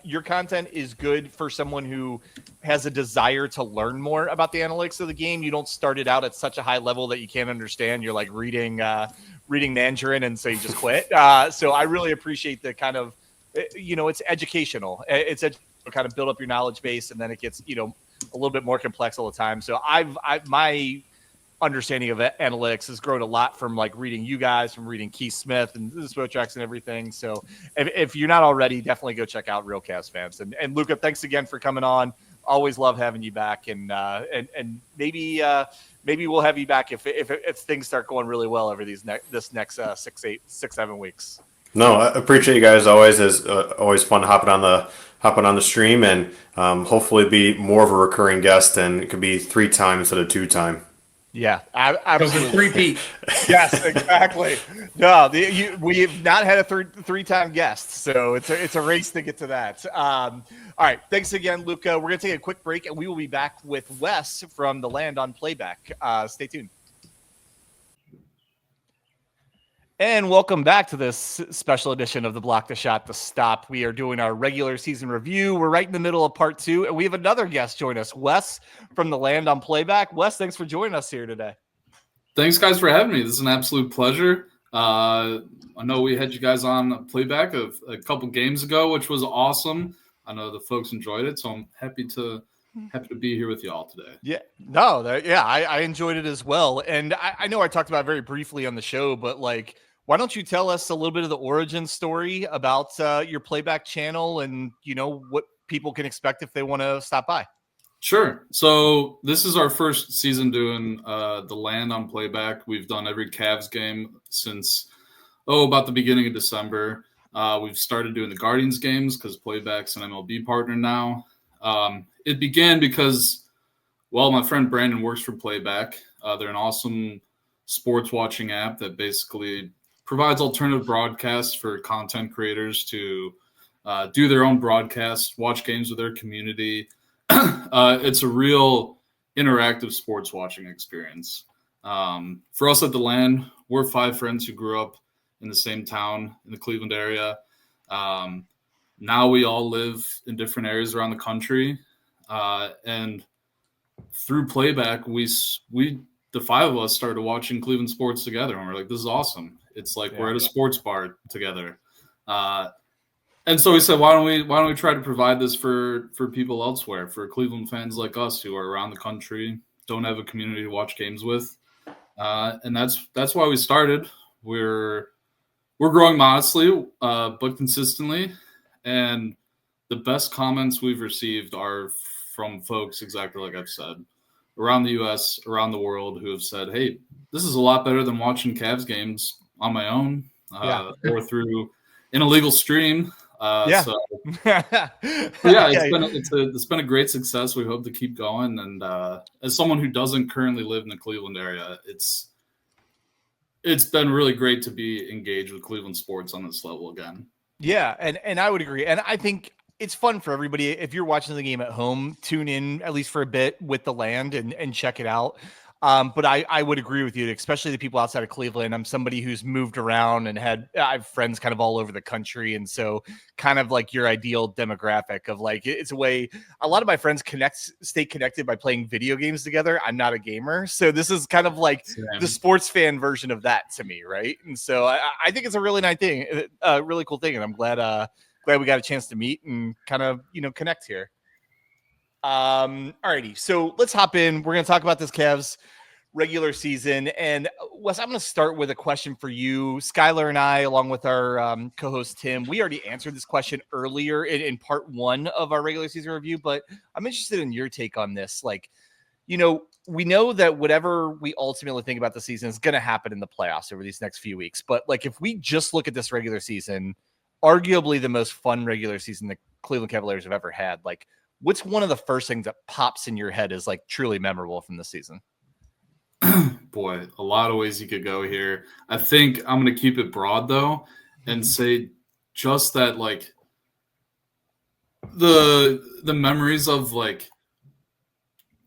Speaker 5: Your content is good for someone who has a desire to learn more about the analytics of the game. You don't start it out at such a high level that you can't understand. You're like reading Mandarin, and so you just quit. So I really appreciate the kind of, it's educational. It's kind of build up your knowledge base, and then it gets, a little bit more complex all the time. So my understanding of analytics has grown a lot from like reading you guys, from reading Keith Smith and the Spotracks and everything. So if you're not already, definitely go check out Real Cavs Fans. And Luka, thanks again for coming on. Always love having you back, and maybe we'll have you back if things start going really well over this next 6-7 weeks.
Speaker 4: No, I appreciate you guys always. It's always fun hopping on the stream, and hopefully be more of a recurring guest, and it could be 3 times instead of 2 times.
Speaker 5: Yeah, absolutely.
Speaker 3: 3-peat.
Speaker 5: Yes, exactly. No, we have not had a 3-time guest, so it's a race to get to that. All right, thanks again, Luka. We're gonna take a quick break, and we will be back with Wes from the Land on Playback. Stay tuned. And welcome back to this special edition of the Block the Shot to Stop. We are doing our regular season review. We're right in the middle of part 2, and we have another guest join us, Wes from the Land on Playback. Wes, thanks for joining us here today.
Speaker 6: Thanks, guys, for having me. This is an absolute pleasure. I know we had you guys on Playback a couple games ago, which was awesome. I know the folks enjoyed it, so I'm happy to be here with you all today.
Speaker 5: Yeah, no, I enjoyed it as well. And I know I talked about it very briefly on the show, but like, Why don't you tell us a little bit of the origin story about your Playback channel and, what people can expect if they want to stop by?
Speaker 6: Sure. So this is our first season doing the land on Playback. We've done every Cavs game since, about the beginning of December. We've started doing the Guardians games because Playback's an MLB partner now. It began because, my friend Brandon works for Playback. They're an awesome sports watching app that basically provides alternative broadcasts for content creators to do their own broadcasts, watch games with their community. It's a real interactive sports watching experience. For us at the land, we're 5 friends who grew up in the same town in the Cleveland area. Now we all live in different areas around the country. And through Playback, the 5 of us started watching Cleveland sports together. And we're like, this is awesome. It's like we're at a sports bar together. And so we said, why don't we try to provide this for people elsewhere, for Cleveland fans like us who are around the country, don't have a community to watch games with. And that's why we started. We're growing modestly, but consistently. And the best comments we've received are from folks exactly like I've said, around the U.S., around the world, who have said, hey, this is a lot better than watching Cavs games on my own or through an illegal stream. It's been a great success. We hope to keep going. And as someone who doesn't currently live in the Cleveland area, it's been really great to be engaged with Cleveland sports on this level again.
Speaker 5: Yeah, and I would agree. And I think it's fun for everybody. If you're watching the game at home, tune in at least for a bit with the land and check it out. But I would agree with you, especially the people outside of Cleveland. I'm somebody who's moved around and I have friends kind of all over the country. And so kind of like your ideal demographic of like, it's a way a lot of my friends stay connected by playing video games together. I'm not a gamer. So this is kind of like the sports fan version of that to me. Right. And so I think it's a really nice thing, a really cool thing. And I'm glad we got a chance to meet and kind of, connect here. Alrighty, so let's hop in. We're going to talk about this Cavs regular season. And Wes, I'm going to start with a question for you. Skylar and I, along with our co-host Tim, we already answered this question earlier in part 1 of our regular season review, but I'm interested in your take on this. Like, we know that whatever we ultimately think about the season is going to happen in the playoffs over these next few weeks. But like, if we just look at this regular season, arguably the most fun regular season the Cleveland Cavaliers have ever had, like, what's one of the first things that pops in your head as like truly memorable from the season?
Speaker 6: Boy, a lot of ways you could go here. I think I'm going to keep it broad though and say just that, like, the memories of like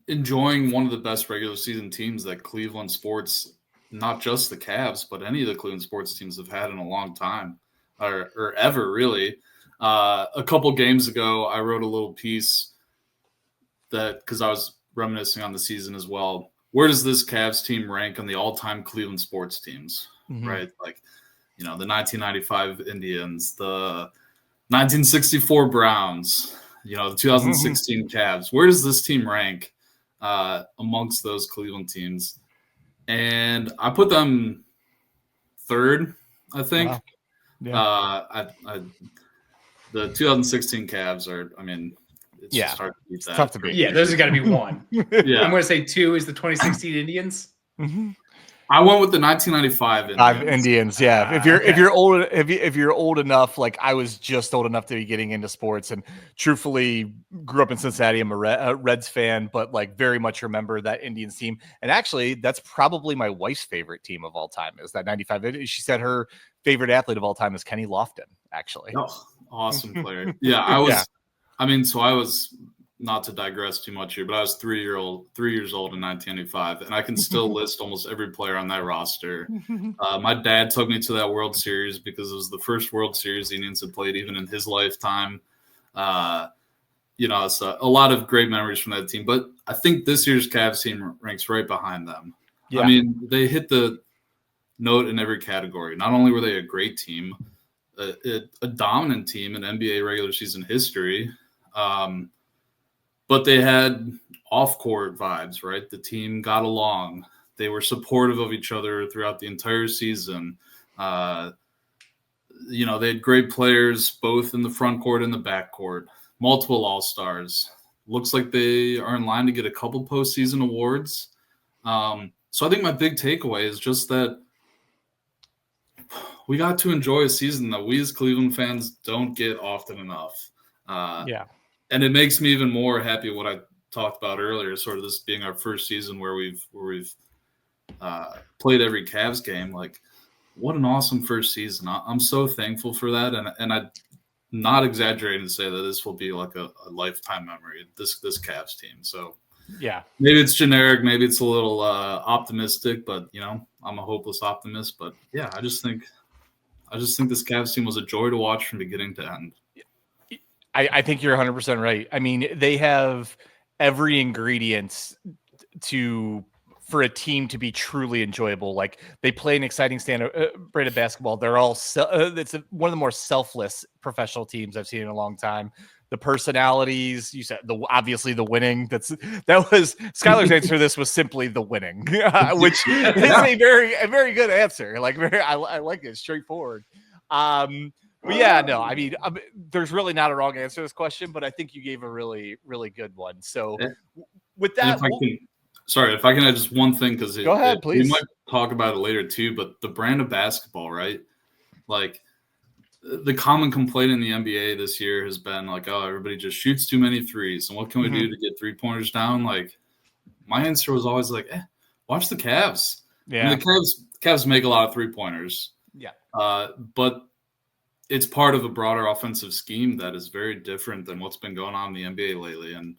Speaker 6: enjoying one of the best regular season teams that Cleveland sports, not just the Cavs, but any of the Cleveland sports teams have had in a long time or ever really. A couple games ago, I wrote a little piece because I was reminiscing on the season as well. Where does this Cavs team rank on the all-time Cleveland sports teams, right? Like, the 1995 Indians, the 1964 Browns, the 2016 Cavs. Where does this team rank amongst those Cleveland teams? And I put them 3rd, I think. Wow. Yeah. The 2016 Cavs are, it's just hard to beat that.
Speaker 5: Tough to beat.
Speaker 3: Yeah, those have got to be 1.
Speaker 6: Yeah.
Speaker 3: I'm going to say 2 is the 2016 Indians.
Speaker 5: Mm-hmm.
Speaker 6: I went with the 1995
Speaker 5: Indians. Yeah. If you're old enough, like I was just old enough to be getting into sports, and truthfully grew up in Cincinnati. I'm a Reds fan, but like very much remember that Indians team. And actually, that's probably my wife's favorite team of all time. Is that 95? She said her favorite athlete of all time is Kenny Lofton. Actually,
Speaker 6: awesome player. Yeah, I was. Yeah. So I was, not to digress too much here, but I was 3 years old in 1995, and I can still list almost every player on that roster. My dad took me to that World Series because it was the first World Series the Indians had played even in his lifetime. It's a lot of great memories from that team, but I think this year's Cavs team ranks right behind them. Yeah. They hit the note in every category. Not only were they a great team, a dominant team in NBA regular season history, but they had off-court vibes, right? The team got along. They were supportive of each other throughout the entire season. They had great players both in the front court and the back court, multiple All-Stars. Looks like they are in line to get a couple postseason awards. So I think my big takeaway is just that we got to enjoy a season that we as Cleveland fans don't get often enough. And it makes me even more happy what I talked about earlier, sort of this being our first season where we've played every Cavs game. Like, what an awesome first season. I'm so thankful for that. And I'm not exaggerating to say that this will be like a lifetime memory, this Cavs team. So
Speaker 5: yeah,
Speaker 6: maybe it's generic, maybe it's a little optimistic, but I'm a hopeless optimist. But yeah, I just think this Cavs team was a joy to watch from beginning to end.
Speaker 5: I think you're 100% right. I mean, they have every ingredient for a team to be truly enjoyable. Like, they play an exciting brand of basketball. They're all it's one of the more selfless professional teams I've seen in a long time. The personalities, you said, obviously the winning. That was Skylar's answer to this was simply the winning, which is a very good answer. Like, I like it, straightforward. But yeah, no, I mean, there's really not a wrong answer to this question, but I think you gave a really, really good one. So with that,
Speaker 6: if I can add just one thing, because
Speaker 5: go ahead, please.
Speaker 6: We might talk about it later too, but the brand of basketball, right? Like, the common complaint in the NBA this year has been like, oh, everybody just shoots too many threes. And what can we do to get 3-pointers down? Like, my answer was always like, watch the Cavs.
Speaker 5: Yeah.
Speaker 6: And the Cavs make a lot of 3-pointers.
Speaker 5: Yeah.
Speaker 6: But it's part of a broader offensive scheme that is very different than what's been going on in the NBA lately. And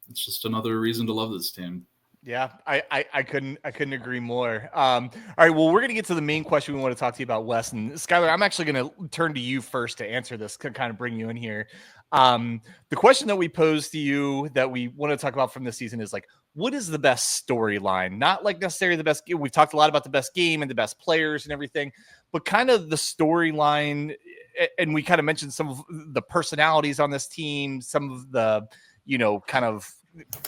Speaker 6: it's just another reason to love this team.
Speaker 5: Yeah, I couldn't agree more. All right, well, we're going to get to the main question we want to talk to you about, Wes. And Skylar, I'm actually going to turn to you first to answer this, to kind of bring you in here. The question that we posed to you that we want to talk about from this season is, like, what is the best storyline? Not like necessarily the best. We've talked a lot about the best game and the best players and everything, but kind of the storyline. And we kind of mentioned some of the personalities on this team, some of the, kind of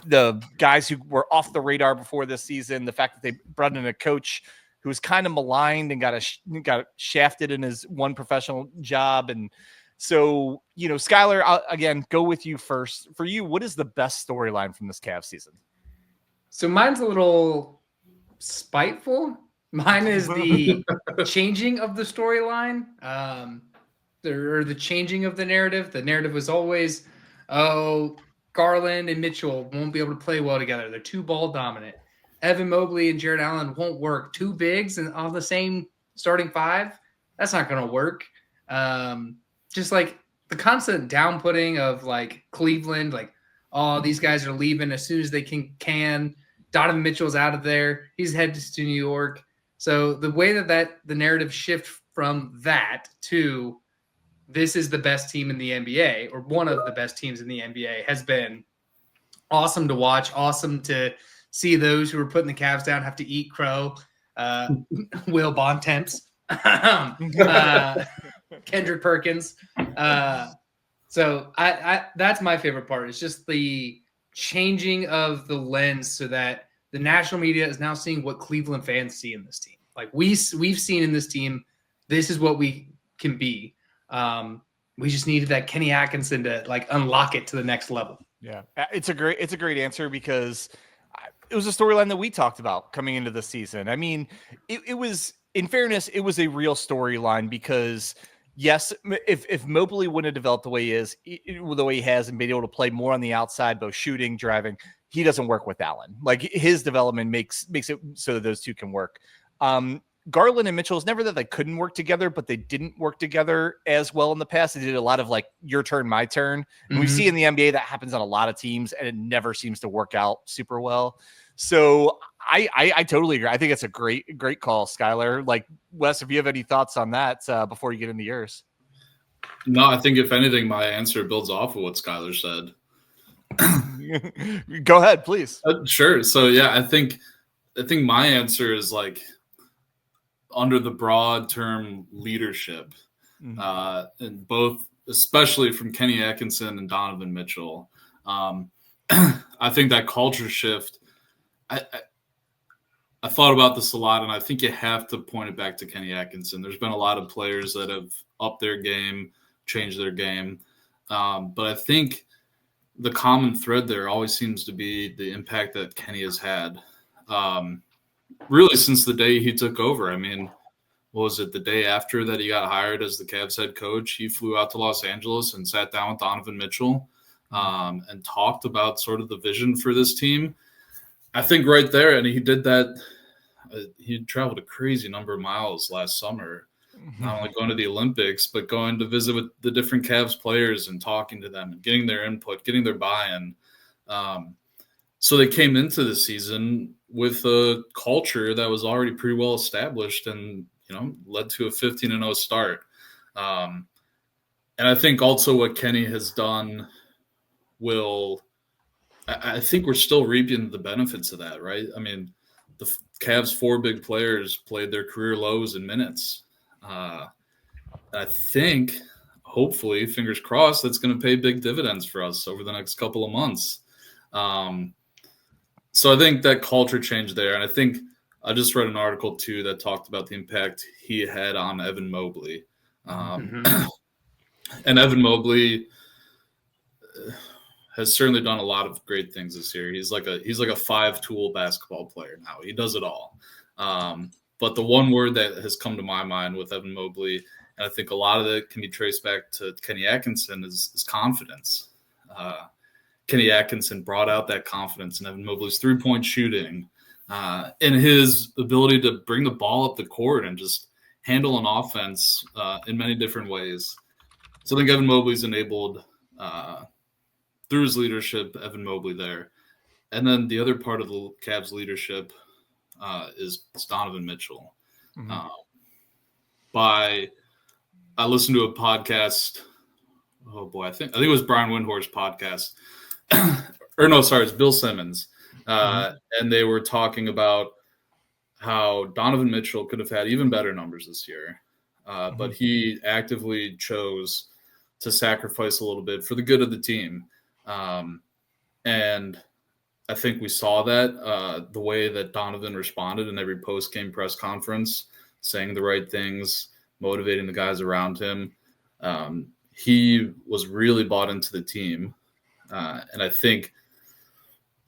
Speaker 5: the guys who were off the radar before this season, the fact that they brought in a coach who was kind of maligned and got shafted in his one professional job. And so, Skylar, I'll, again, go with you first. For you, what is the best storyline from this Cavs season?
Speaker 3: So mine's a little spiteful. Mine is the changing of the storyline, the changing of the narrative. The narrative was always, Garland and Mitchell won't be able to play well together. They're too ball dominant. Evan Mobley and Jared Allen won't work. Two bigs and on the same starting five. That's not going to work. Just like the constant downputting of like Cleveland, like, oh, these guys are leaving as soon as they can. Donovan Mitchell's out of there. He's headed to New York. So the way that the narrative shift from that to this is the best team in the NBA, or one of the best teams in the NBA, has been awesome to watch. Awesome to see those who are putting the Cavs down have to eat crow. Will Bontemps, Kendrick Perkins. So I that's my favorite part. It's just the changing of the lens so that the national media is now seeing what Cleveland fans see in this team. Like we've seen in this team, this is what we can be. We just needed that Kenny Atkinson to like unlock it to the next level.
Speaker 5: Yeah, it's a great answer, because it was a storyline that we talked about coming into the season. I mean, it was, in fairness, it was a real storyline because yes, if Mobley wouldn't have developed the way he is, the way he has, and been able to play more on the outside, both shooting, driving, he doesn't work with Allen. Like his development makes it so that those two can work. Garland and Mitchell, is never that they couldn't work together, but they didn't work together as well in the past. They did a lot of like your turn, my turn. And we see in the NBA that happens on a lot of teams, and it never seems to work out super well. So I totally agree. I think it's a great call, Skylar. Like, Wes, if you have any thoughts on that before you get into yours.
Speaker 6: No, I think if anything, my answer builds off of what Skylar said.
Speaker 5: Go ahead, please.
Speaker 6: Sure. So yeah, I think my answer is like under the broad term leadership, and both, especially from Kenny Atkinson and Donovan Mitchell. I think that culture shift. I thought about this a lot, and I think you have to point it back to Kenny Atkinson. There's been a lot of players that have upped their game, changed their game. But I think the common thread there always seems to be the impact that Kenny has had. Really since the day he took over. I mean, what was it, the day after that he got hired as the Cavs head coach, he flew out to Los Angeles and sat down with Donovan Mitchell and talked about sort of the vision for this team. I think right there, and he did that. He traveled a crazy number of miles last summer, not only going to the Olympics, but going to visit with the different Cavs players and talking to them and getting their input, getting their buy-in. So they came into the season with a culture that was already pretty well established and, led to a 15-0 start. And I think also what Kenny has done I think we're still reaping the benefits of that, right? I mean, the Cavs' 4 big players played their career lows in minutes. I think, hopefully, fingers crossed, that's going to pay big dividends for us over the next couple of months. So I think that culture changed there. And I think I just read an article, too, that talked about the impact he had on Evan Mobley. And Evan Mobley has certainly done a lot of great things this year. He's like a 5-tool basketball player now. He does it all. But the one word that has come to my mind with Evan Mobley, and I think a lot of it can be traced back to Kenny Atkinson, is confidence. Kenny Atkinson brought out that confidence in Evan Mobley's three-point shooting and his ability to bring the ball up the court and just handle an offense in many different ways. So I think Evan Mobley's enabled through his leadership, Evan Mobley there. And then the other part of the Cavs leadership is Donovan Mitchell. I listened to a podcast. Oh boy, I think it was Brian Windhorst's podcast. It's Bill Simmons. And they were talking about how Donovan Mitchell could have had even better numbers this year. But he actively chose to sacrifice a little bit for the good of the team. And I think we saw that the way that Donovan responded in every post-game press conference, saying the right things, motivating the guys around him. He was really bought into the team. And I think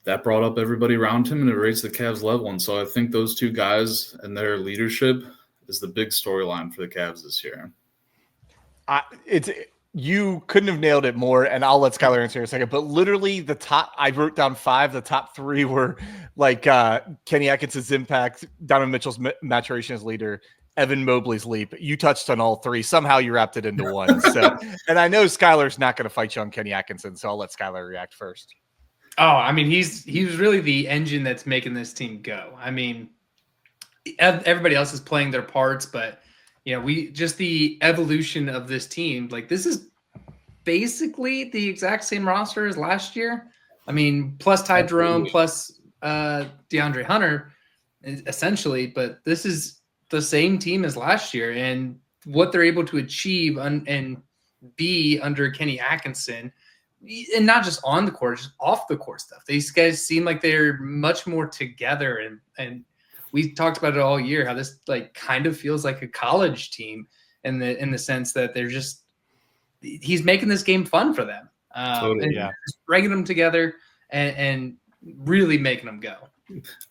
Speaker 6: that brought up everybody around him and it raised the Cavs level. And so I think those two guys and their leadership is the big storyline for the Cavs this year.
Speaker 5: You couldn't have nailed it more, and I'll let Skylar answer in a second. But literally, I wrote down 5. The top 3 were like Kenny Atkinson's impact, Donovan Mitchell's maturation as leader, Evan Mobley's leap. You touched on all 3. Somehow you wrapped it into one. So, and I know Skylar's not going to fight you on Kenny Atkinson, so I'll let Skylar react first.
Speaker 3: Oh, I mean, he's really the engine that's making this team go. I mean, everybody else is playing their parts, but the evolution of this team, like this is basically the exact same roster as last year. I mean, plus Ty Jerome, plus DeAndre Hunter, essentially, but this is the same team as last year. And what they're able to achieve and be under Kenny Atkinson, and not just on the court, just off the court stuff. These guys seem like they're much more together and we talked about it all year, how this like kind of feels like a college team in the sense that he's making this game fun for them.
Speaker 6: Totally,
Speaker 3: just bringing them together and really making them go.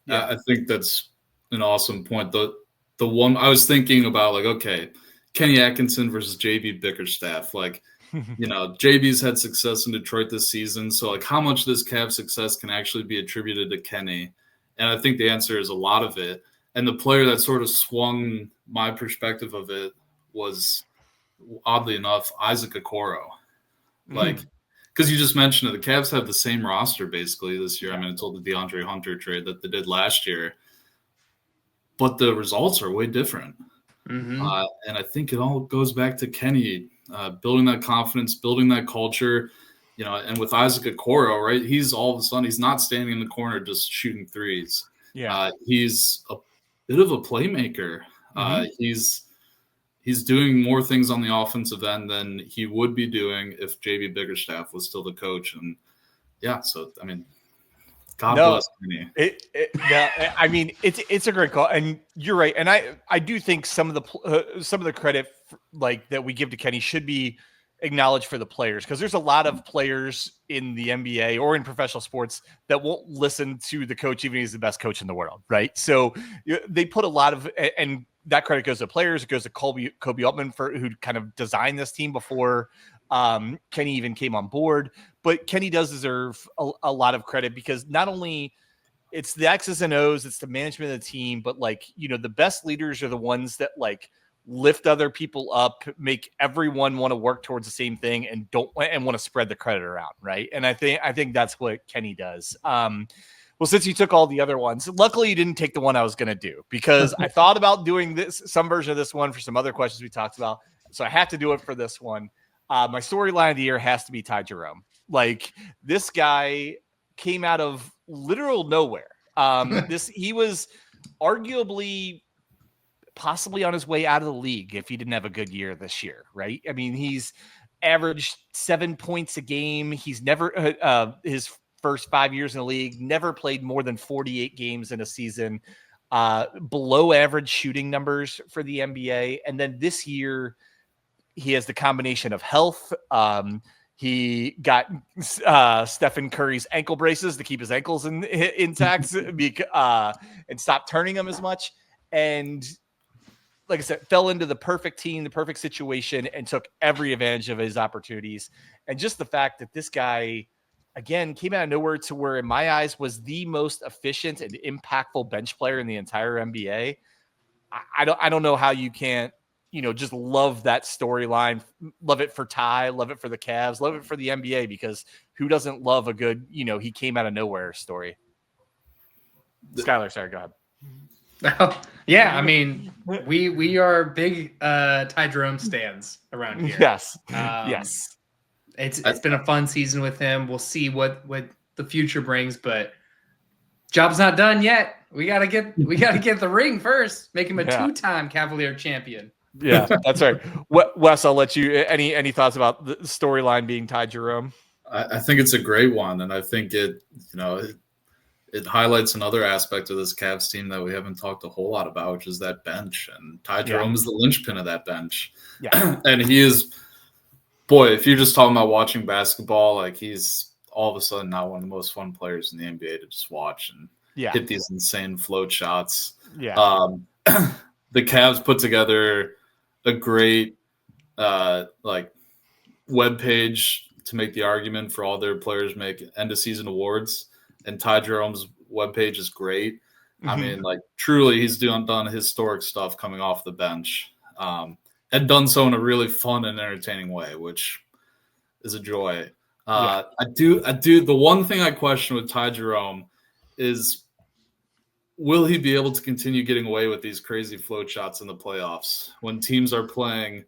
Speaker 6: Yeah, I think that's an awesome point. The one I was thinking about, like, okay, Kenny Atkinson versus JB Bickerstaff. Like, JB's had success in Detroit this season. So, like, how much of this Cavs success can actually be attributed to Kenny? And I think the answer is a lot of it. And the player that sort of swung my perspective of it was, oddly enough, Isaac Okoro. Like, because you just mentioned it, the Cavs have the same roster basically this year. I mean, until the DeAndre Hunter trade that they did last year. But the results are way different. And I think it all goes back to Kenny building that confidence, building that culture. And with Isaac Okoro, right, he's all of a sudden, he's not standing in the corner just shooting threes. Yeah. He's a bit of a playmaker. He's doing more things on the offensive end than he would be doing if JB Bickerstaff was still the coach. And yeah, so, I mean, God bless Kenny.
Speaker 5: I mean, it's a great call, and you're right. And I do think some of the credit like that we give to Kenny should be acknowledged for the players, because there's a lot of players in the NBA or in professional sports that won't listen to the coach even if he's the best coach in the world, right? So they put a lot of, and that credit goes to players. It goes to Kobe Altman who kind of designed this team before Kenny even came on board. But Kenny does deserve a lot of credit, because not only it's the X's and O's, it's the management of the team, but like, the best leaders are the ones that like lift other people up, make everyone want to work towards the same thing, and want to spread the credit around, right? And I think that's what Kenny does. Well, since you took all the other ones, luckily you didn't take the one I was going to do, because I thought about doing some version of this one for some other questions we talked about. So I had to do it for this one. My storyline of the year has to be Ty Jerome. Like, this guy came out of literal nowhere. He was arguably possibly on his way out of the league if he didn't have a good year this year, right? I mean, he's averaged 7 points a game. He's never his first 5 years in the league, never played more than 48 games in a season, below average shooting numbers for the NBA. And then this year, he has the combination of health. He got Stephen Curry's ankle braces to keep his ankles intact and stop turning them as much. And like I said, fell into the perfect team, the perfect situation, and took every advantage of his opportunities. And just the fact that this guy, again, came out of nowhere to where, in my eyes, was the most efficient and impactful bench player in the entire NBA. I don't know how you can't, just love that storyline, love it for Ty, love it for the Cavs, love it for the NBA, because who doesn't love a good, he came out of nowhere story. Skylar, sorry, go ahead.
Speaker 3: Yeah, I mean, we are big Ty Jerome stands around here.
Speaker 5: Yes. Yes.
Speaker 3: It's been a fun season with him. We'll see what the future brings, but job's not done yet. We gotta get the ring first. Make him a 2-time Cavalier champion.
Speaker 5: Yeah, that's right. Wes, I'll let you. Any thoughts about the storyline being Ty Jerome?
Speaker 6: I think it's a great one, and I think it highlights another aspect of this Cavs team that we haven't talked a whole lot about, which is that bench. And Ty Jerome is the linchpin of that bench. Yeah. And he is, boy, if you're just talking about watching basketball, like, he's all of a sudden now one of the most fun players in the NBA to just watch and hit these insane float shots. Yeah. The Cavs put together a great web page to make the argument for all their players make end of season awards. And Ty Jerome's webpage is great. Mm-hmm. I mean, like, truly, he's done historic stuff coming off the bench, and done so in a really fun and entertaining way, which is a joy. I do. The one thing I question with Ty Jerome is, will he be able to continue getting away with these crazy float shots in the playoffs when teams are playing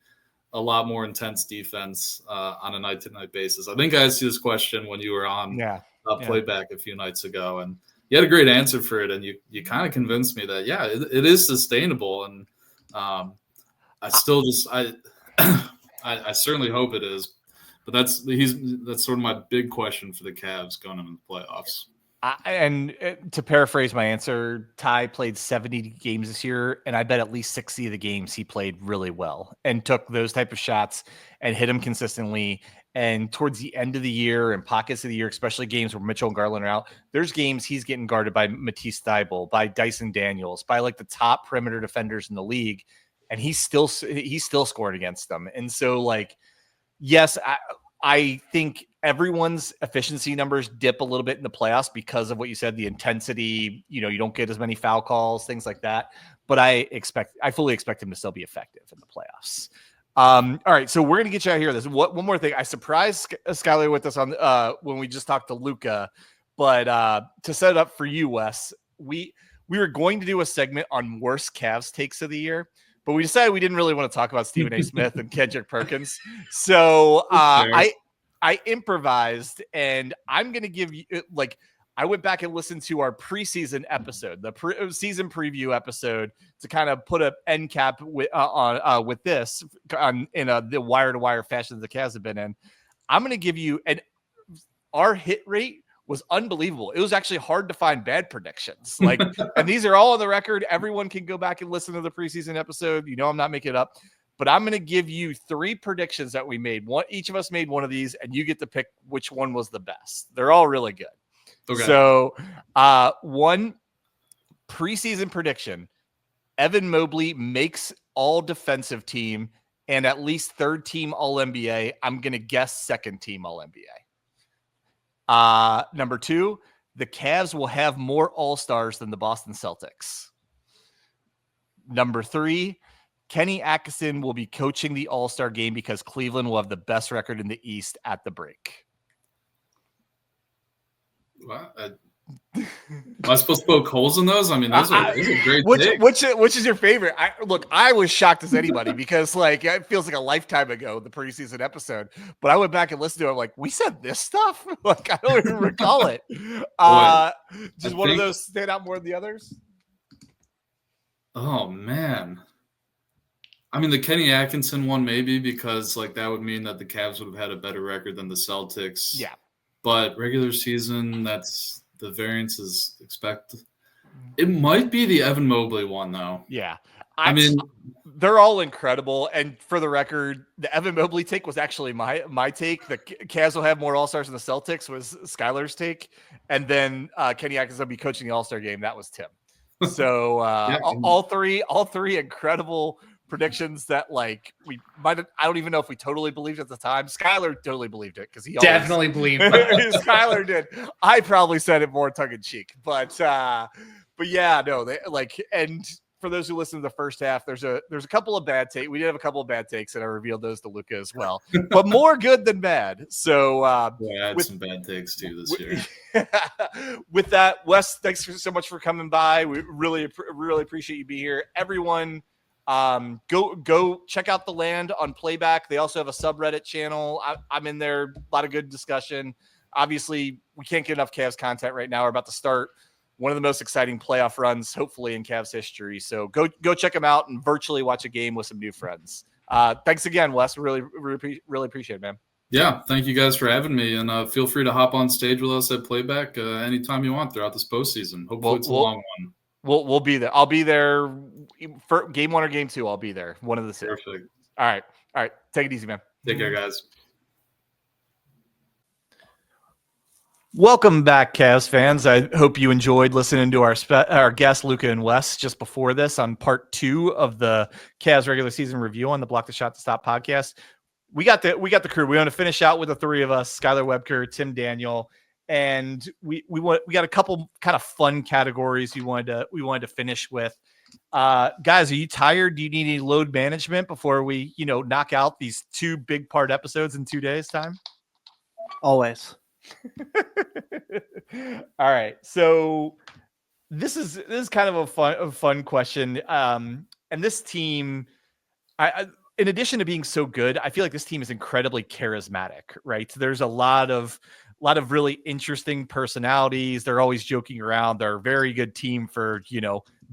Speaker 6: a lot more intense defense on a night-to-night basis? I think I asked you this question when you were on Playback a few nights ago, and you had a great answer for it, and you kind of convinced me that it is sustainable, and I still just I certainly hope it is, but that's sort of my big question for the Cavs going into the playoffs.
Speaker 5: And to paraphrase my answer, Ty played 70 games this year, and I bet at least 60 of the games he played really well and took those type of shots and hit them consistently. And towards the end of the year and pockets of the year, especially games where Mitchell and Garland are out, there's games he's getting guarded by Matisse Thybulle, by Dyson Daniels, by like the top perimeter defenders in the league, and he's still scoring against them. And so, like, yes, I think everyone's efficiency numbers dip a little bit in the playoffs because of what you said, the intensity, you don't get as many foul calls, things like that. But I fully expect him to still be effective in the playoffs. All right, so we're going to get you out of here. One more thing. I surprised Skylar with us on when we just talked to Luka, but to set it up for you, Wes, we were going to do a segment on worst Cavs takes of the year, but we decided we didn't really want to talk about Stephen A. Smith and Kendrick Perkins. So I improvised, and I'm going to give you, I went back and listened to our preseason episode, the season preview episode, to kind of put an end cap with this in the wire-to-wire fashion that the Cavs have been in. I'm going to give you our hit rate was unbelievable. It was actually hard to find bad predictions. Like, and these are all on the record. Everyone can go back and listen to the preseason episode. You know, I'm not making it up, but I'm going to give you 3 predictions that we made. Each of us made one of these, and you get to pick which one was the best. They're all really good. Okay. So, one preseason prediction: Evan Mobley makes all defensive team and at least 3rd team All NBA. I'm going to guess 2nd team All NBA. Number 2, the Cavs will have more All-Stars than the Boston Celtics. Number 3, Kenny Atkinson will be coaching the All-Star game because Cleveland will have the best record in the East at the break.
Speaker 6: Well, am I supposed to poke holes in those? I mean, those are great.
Speaker 5: Which is your favorite? I was shocked as anybody because like it feels like a lifetime ago, the preseason episode. But I went back and listened to it. I'm like, we said this stuff? Like, I don't even recall it. Does one of those stand out more than the others?
Speaker 6: Oh man. I mean, the Kenny Atkinson one maybe because like that would mean that the Cavs would have had a better record than the Celtics.
Speaker 5: Yeah.
Speaker 6: But regular season, that's the variance is expected. It might be the Evan Mobley one, though.
Speaker 5: Yeah.
Speaker 6: I mean,
Speaker 5: they're all incredible. And for the record, the Evan Mobley take was actually my take. The Cavs will have more All-Stars than the Celtics was Skylar's take. And then Kenny Atkinson will be coaching the All-Star game. That was Tim. So yeah, all three incredible predictions that like we might have, I don't even know if we totally believed at the time. Skylar totally believed it because he
Speaker 3: definitely believed it.
Speaker 5: Skylar did. I probably said it more tongue in cheek, but yeah, no, they like, and for those who listen to the first half, there's a couple of bad takes. We did have a couple of bad takes, and I revealed those to Luka as well, but more good than bad. So
Speaker 6: I had some bad takes too this year.
Speaker 5: With that, Wes, thanks so much for coming by. We really appreciate you being here. Everyone, go check out The Land on Playback. They also have a subreddit channel. I'm in there. A lot of good discussion. Obviously, we can't get enough Cavs content right now. We're about to start one of the most exciting playoff runs, hopefully, in Cavs history. So go check them out and virtually watch a game with some new friends. Thanks again, Wes. Really appreciate it, man.
Speaker 6: Yeah, thank you guys for having me, and feel free to hop on stage with us at Playback anytime you want throughout this postseason. Hopefully, it's a long one.
Speaker 5: We'll be there. I'll be there for game 1 or game 2. I'll be there. One of the 2.
Speaker 6: Perfect.
Speaker 5: All right. Take it easy, man.
Speaker 6: Take care, guys.
Speaker 5: Welcome back, Cavs fans. I hope you enjoyed listening to our guests, Luka and Wes, just before this on part 2 of the Cavs regular season review on the Block the Shot to Stop podcast. We got the crew. We want to finish out with the 3 of us: Skylar Webker, Tim Daniel, and we got a couple kind of fun categories we wanted to finish with. Guys, are you tired? Do you need any load management before we knock out these 2 big part episodes in 2 days' time?
Speaker 7: Always.
Speaker 5: All right, so this is kind of a fun question. And this team, I in addition to being so good, I feel like this team is incredibly charismatic, right? There's a lot of really interesting personalities. They're always joking around. They're a very good team for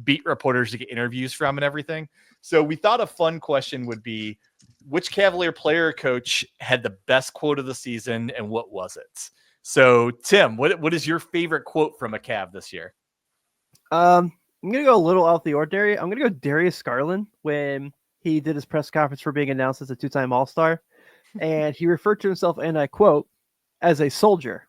Speaker 5: beat reporters to get interviews from and everything. So we thought a fun question would be, which Cavalier player or coach had the best quote of the season and what was it? So, Tim, what is your favorite quote from a Cav this year?
Speaker 7: I'm going to go a little off the ordinary. I'm going to go Darius Garland when he did his press conference for being announced as a 2-time All-Star. And he referred to himself, and I quote, as a soldier.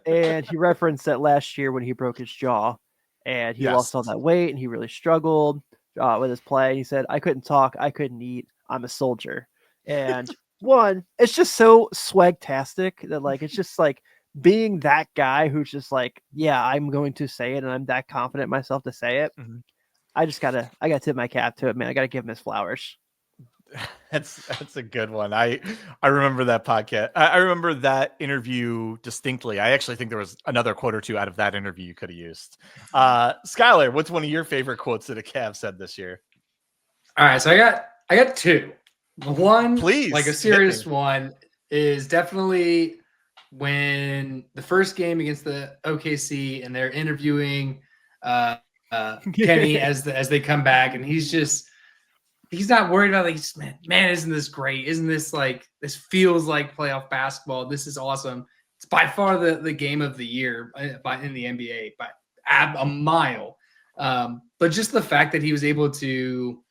Speaker 7: And he referenced that last year when he broke his jaw and he lost all that weight and he really struggled with his play. He said, I couldn't talk. I couldn't eat. I'm a soldier. And one, it's just so swagtastic that like, it's just like being that guy who's just like, yeah, I'm going to say it. And I'm that confident myself to say it. Mm-hmm. I gotta tip my cap to it, man. I gotta give him his flowers.
Speaker 5: That's a good one. I remember that podcast. I remember that interview distinctly. I actually think there was another quote or 2 out of that interview you could have used. Skylar, what's one of your favorite quotes that a Cav said this year?
Speaker 3: All right, so I got 2. One,
Speaker 5: please,
Speaker 3: like a serious one, is definitely when the first game against the OKC and they're interviewing Kenny as they come back, and he's not worried about like, man, isn't this great? Isn't this like, this feels like playoff basketball? This is awesome. It's by far the game of the year in the NBA by a mile. But just the fact that he was able to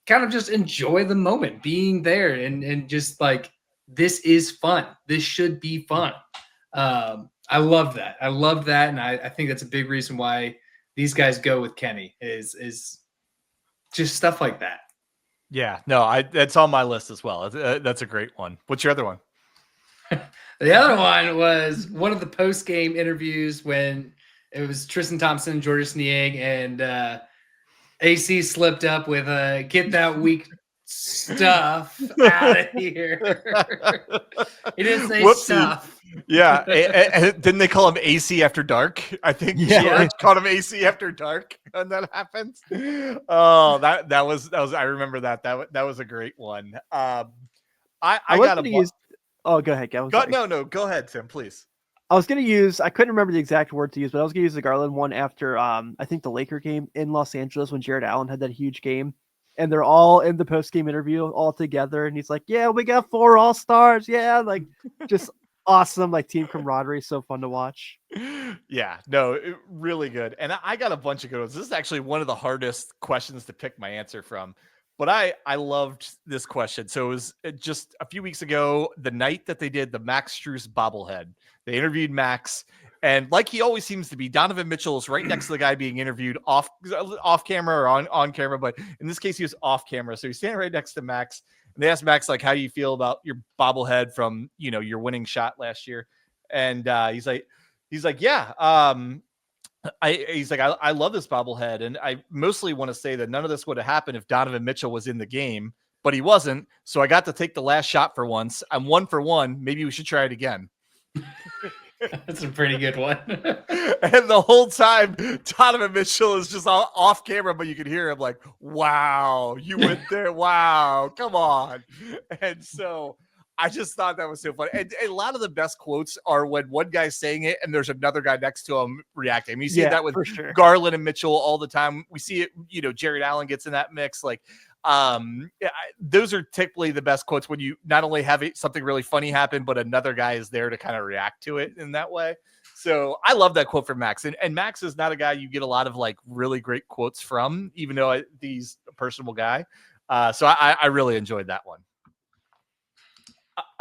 Speaker 3: kind of just enjoy the moment, being there, and just like, this is fun. This should be fun. I love that. And I think that's a big reason why these guys go with Kenny is just stuff like that.
Speaker 5: Yeah, no, that's on my list as well. That's a great one. What's your other one?
Speaker 3: The other one was one of the post-game interviews when it was Tristan Thompson, Georges Niang, and AC slipped up with get that weak stuff out of here. He didn't say
Speaker 5: Whoopsie.
Speaker 3: stuff.
Speaker 5: Yeah, and didn't they call him AC After Dark? I think George called him AC After Dark, and that happens. Oh, that was I remember that was a great one. I got to
Speaker 7: use. Oh, go ahead, Gavin.
Speaker 5: No, go ahead, Tim, please.
Speaker 7: I was going to use, I couldn't remember the exact word to use, but I was going to use the Garland one after, I think the Laker game in Los Angeles when Jared Allen had that huge game. And they're all in the post-game interview all together. And he's like, yeah, we got 4 All-Stars. Yeah, like just awesome, like team camaraderie. So fun to watch.
Speaker 5: Yeah, no, really good. And I got a bunch of good ones. This is actually one of the hardest questions to pick my answer from. But I loved this question. So it was just a few weeks ago, the night that they did the Max Strus bobblehead. They interviewed Max, and like he always seems to be, Donovan Mitchell is right next to the guy being interviewed off camera or on camera. But in this case, he was off camera. So he's standing right next to Max. And they asked Max, like, how do you feel about your bobblehead from, your winning shot last year? And he's like, yeah, I love this bobblehead, and I mostly want to say that none of this would have happened if Donovan Mitchell was in the game, but he wasn't. So I got to take the last shot for once. I'm 1 for 1. Maybe we should try it again.
Speaker 3: That's a pretty good one.
Speaker 5: And the whole time, Donovan Mitchell is just off camera, but you can hear him like, wow, you went there. Wow, come on. And so I just thought that was so funny. And a lot of the best quotes are when one guy's saying it and there's another guy next to him reacting. I mean, you see that with Garland and Mitchell all the time. We see it, Jared Allen gets in that mix. Like, those are typically the best quotes when you not only have something really funny happen, but another guy is there to kind of react to it in that way. So I love that quote from Max. And Max is not a guy you get a lot of like really great quotes from, even though he's a personable guy. So I really enjoyed that one.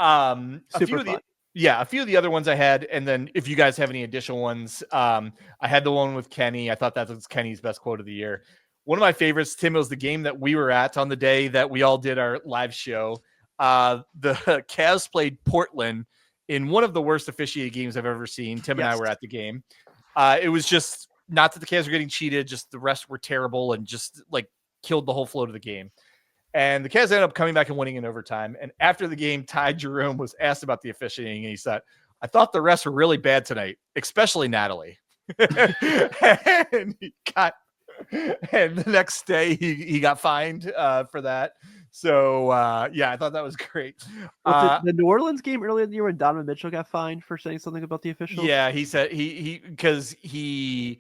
Speaker 5: A few of the other ones I had, and then if you guys have any additional ones, I had the one with Kenny. I thought that was Kenny's best quote of the year. One of my favorites, Tim, was the game that we were at on the day that we all did our live show. The Cavs played Portland in one of the worst officiated games I've ever seen. Tim and I were at the game. It was just not that the Cavs were getting cheated, just the rest were terrible and just like killed the whole flow of the game. And the Cavs ended up coming back and winning in overtime. And after the game, Ty Jerome was asked about the officiating, and he said, I thought the refs were really bad tonight, especially Natalie. And the next day he got fined for that. So, I thought that was great.
Speaker 7: The New Orleans game earlier in the year when Donovan Mitchell got fined for saying something about the officials?
Speaker 5: Yeah, he said because he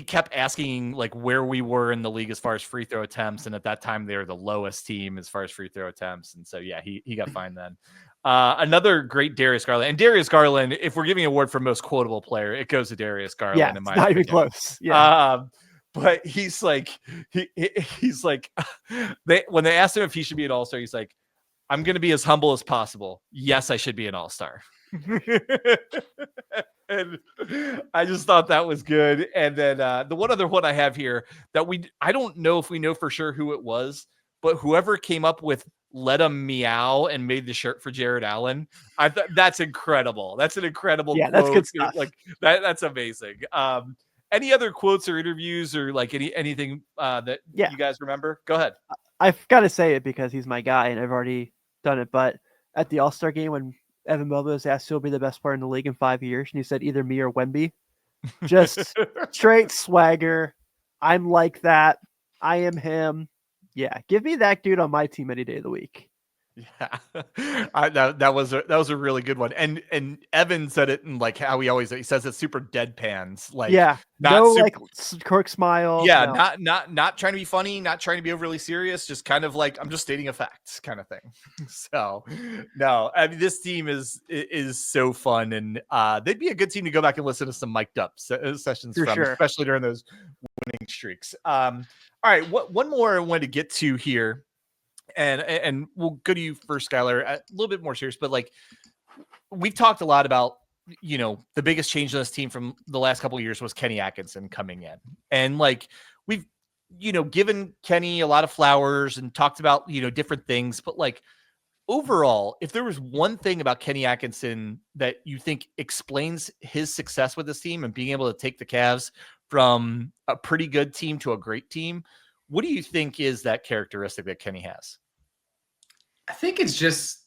Speaker 5: kept asking like where we were in the league as far as free throw attempts. And at that time they were the lowest team as far as free throw attempts. And so, yeah, he got fined then. Another great Darius Garland. And Darius Garland, if we're giving an award for most quotable player, it goes to Darius Garland.
Speaker 7: Yeah,
Speaker 5: in my
Speaker 7: not
Speaker 5: opinion.
Speaker 7: even close. Yeah.
Speaker 5: But he's like, he's like, when they asked him if he should be an all-star, he's like, I'm going to be as humble as possible. Yes, I should be an all-star. And I just thought that was good. And then the one other one I have here that I don't know if we know for sure who it was, but whoever came up with "Let Him Meow" and made the shirt for Jared Allen, I thought that's incredible. That's an incredible quote.
Speaker 7: That's good stuff.
Speaker 5: Like that's amazing. Any other quotes or interviews or like anything that you guys remember? Go ahead.
Speaker 7: I've got to say it because he's my guy and I've already done it. But at the All-Star game when Evan Mobley was asked who will be the best player in the league in 5 years, and he said either me or Wemby. Just straight swagger. I'm like that. I am him. Yeah, give me that dude on my team any day of the week.
Speaker 5: Yeah, that was a really good one. And Evan said it in like how he says it super deadpans, like not
Speaker 7: no,
Speaker 5: super,
Speaker 7: like Kirk smile.
Speaker 5: yeah,
Speaker 7: No.
Speaker 5: not trying to be funny, not trying to be overly serious, just kind of like I'm just stating a fact kind of thing. So no, I mean this team is so fun, and they'd be a good team to go back and listen to some mic'd up sessions
Speaker 7: For
Speaker 5: from,
Speaker 7: sure.
Speaker 5: especially during those winning streaks. All right, one more I wanted to get to here. And we'll go to you first, Skylar. A little bit more serious, but like we've talked a lot about, the biggest change in this team from the last couple of years was Kenny Atkinson coming in, and like we've given Kenny a lot of flowers and talked about different things, but like overall, if there was one thing about Kenny Atkinson that you think explains his success with this team and being able to take the Cavs from a pretty good team to a great team, what do you think is that characteristic that Kenny has?
Speaker 3: I think it's just,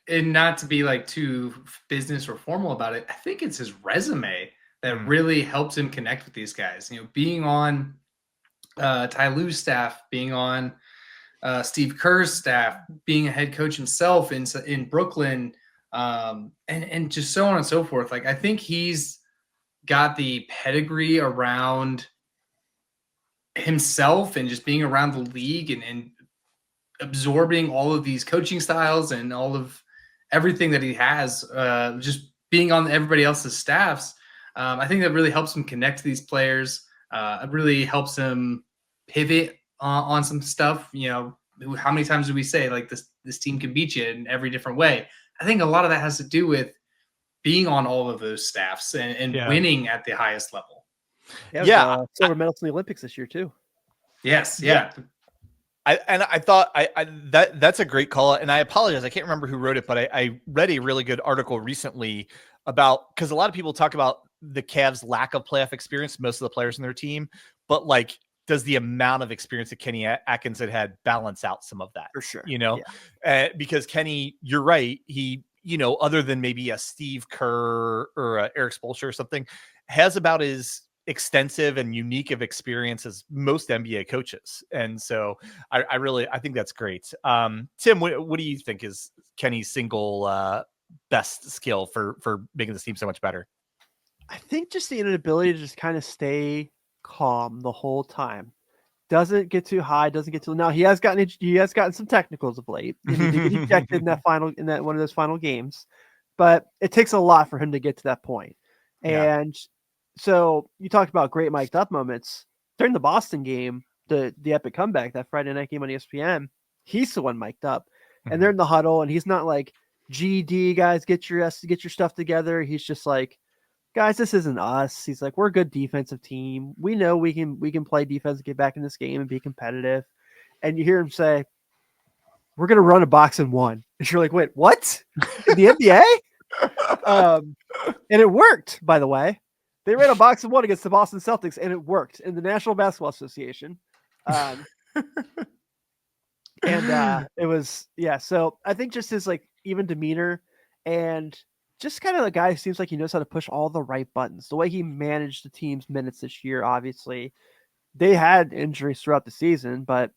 Speaker 3: and not to be like too business or formal about it, I think it's his resume that really helps him connect with these guys. Being on Ty Lue's staff, being on Steve Kerr's staff, being a head coach himself in Brooklyn, and just so on and so forth. Like I think he's got the pedigree around himself and just being around the league and absorbing all of these coaching styles and all of everything that he has, just being on everybody else's staffs. I think that really helps him connect to these players. It really helps him pivot on some stuff. How many times do we say like this team can beat you in every different way? I think a lot of that has to do with being on all of those staffs and winning at the highest level.
Speaker 7: Silver medals in the Olympics this year too.
Speaker 3: Yes. Yeah.
Speaker 5: I thought that's a great call, and I apologize. I can't remember who wrote it, but I read a really good article recently about, because a lot of people talk about the Cavs' lack of playoff experience, most of the players in their team, but like, does the amount of experience that Kenny Atkinson had balance out some of that?
Speaker 7: For sure.
Speaker 5: Because Kenny, you're right. He, other than maybe a Steve Kerr or a Eric Spoelstra or something, has about as extensive and unique of experience as most NBA coaches. And so I think that's great. Tim, what do you think is Kenny's single best skill for making this team so much better?
Speaker 7: I think just the inability to just kind of stay calm the whole time. Doesn't get too high, doesn't get too. Now he has gotten some technicals of late. He did get ejected in that one of those final games, but it takes a lot for him to get to that point. And so you talked about great mic'd up moments during the Boston game, the epic comeback, that Friday night game on ESPN. He's the one mic'd up, and they're in the huddle, and he's not like, GD guys, get your stuff together. He's just like, guys, this isn't us. He's like, we're a good defensive team. We know we can play defense and get back in this game and be competitive. And you hear him say, we're going to run a box and one. And you're like, wait, what? In the NBA? And it worked, by the way. They ran a box and one against the Boston Celtics, and it worked in the National Basketball Association. It was, so I think just his like even demeanor and just kind of a guy who seems like he knows how to push all the right buttons. The way he managed the team's minutes this year, obviously, they had injuries throughout the season, but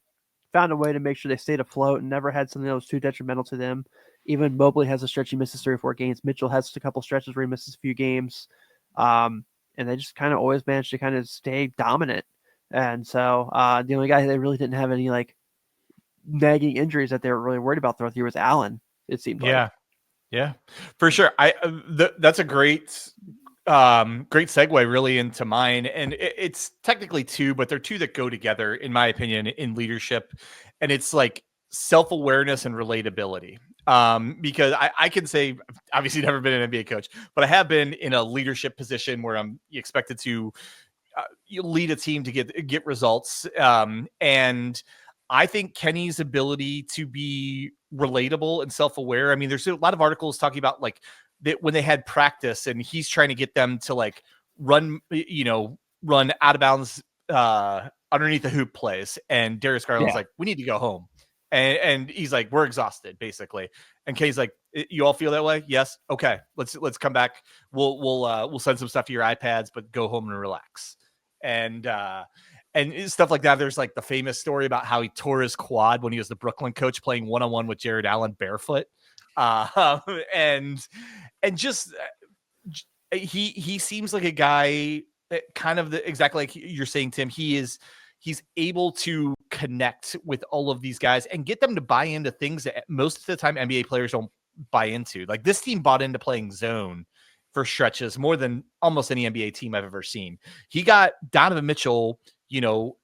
Speaker 7: found a way to make sure they stayed afloat and never had something that was too detrimental to them. Even Mobley has a stretch he misses 3 or 4 games. Mitchell has a couple stretches where he misses a few games. And they just kind of always managed to kind of stay dominant. And so the only guy they really didn't have any like nagging injuries that they were really worried about throughout the year was Allen, it seemed like.
Speaker 5: Yeah, for sure. That's a great segue really into mine. And it's technically 2, but they're 2 that go together, in my opinion, in leadership. And it's like self-awareness and relatability. Because I can say, obviously never been an NBA coach, but I have been in a leadership position where I'm expected to lead a team to get results. And I think Kenny's ability to be relatable and self-aware. I mean, there's a lot of articles talking about like that when they had practice and he's trying to get them to like run out of bounds underneath the hoop plays. And Darius Garland's like, we need to go home. And he's like, we're exhausted, basically. And Kenny's like, you all feel that way? Yes. Okay. Let's come back. We'll send some stuff to your iPads, but go home and relax. And and stuff like that. There's like the famous story about how he tore his quad when he was the Brooklyn coach playing one-on-one with Jared Allen barefoot. And just he seems like a guy kind of exactly like you're saying, Tim. He's able to connect with all of these guys and get them to buy into things that most of the time NBA players don't buy into. Like this team bought into playing zone for stretches more than almost any NBA team I've ever seen. He got Donovan Mitchell, A-level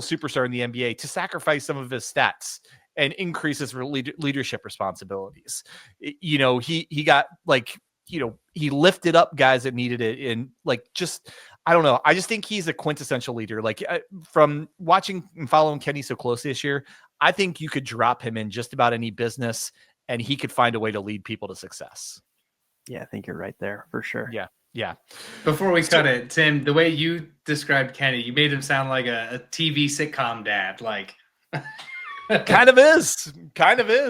Speaker 5: superstar in the NBA, to sacrifice some of his stats and increase his leadership responsibilities. He got he lifted up guys that needed it. And I don't know. I just think he's a quintessential leader. Like from watching and following Kenny so closely this year, I think you could drop him in just about any business and he could find a way to lead people to success.
Speaker 7: Yeah, I think you're right there for sure.
Speaker 5: Yeah.
Speaker 3: Before we cut it, Tim, the way you described Kenny, you made him sound like a TV sitcom dad. Like,
Speaker 5: kind of is.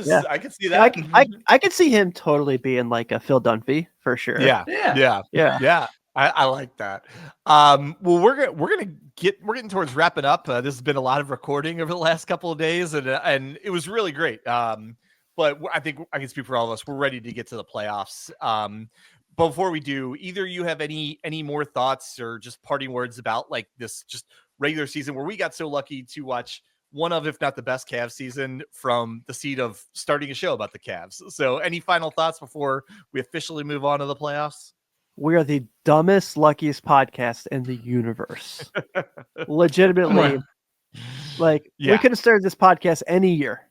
Speaker 7: Yeah.
Speaker 5: I can see that.
Speaker 7: I could see him totally being like a Phil Dunphy for sure.
Speaker 5: Yeah. I like that. Well, we're getting towards wrapping up. This has been a lot of recording over the last couple of days, and it was really great. But I think I can speak for all of us. We're ready to get to the playoffs. Before we do, either you have any more thoughts or just parting words about like this just regular season where we got so lucky to watch one of, if not the best Cavs season from the seat of starting a show about the Cavs. So any final thoughts before we officially move on to the playoffs?
Speaker 7: We are the dumbest, luckiest podcast in the universe. Legitimately. We could have started this podcast any year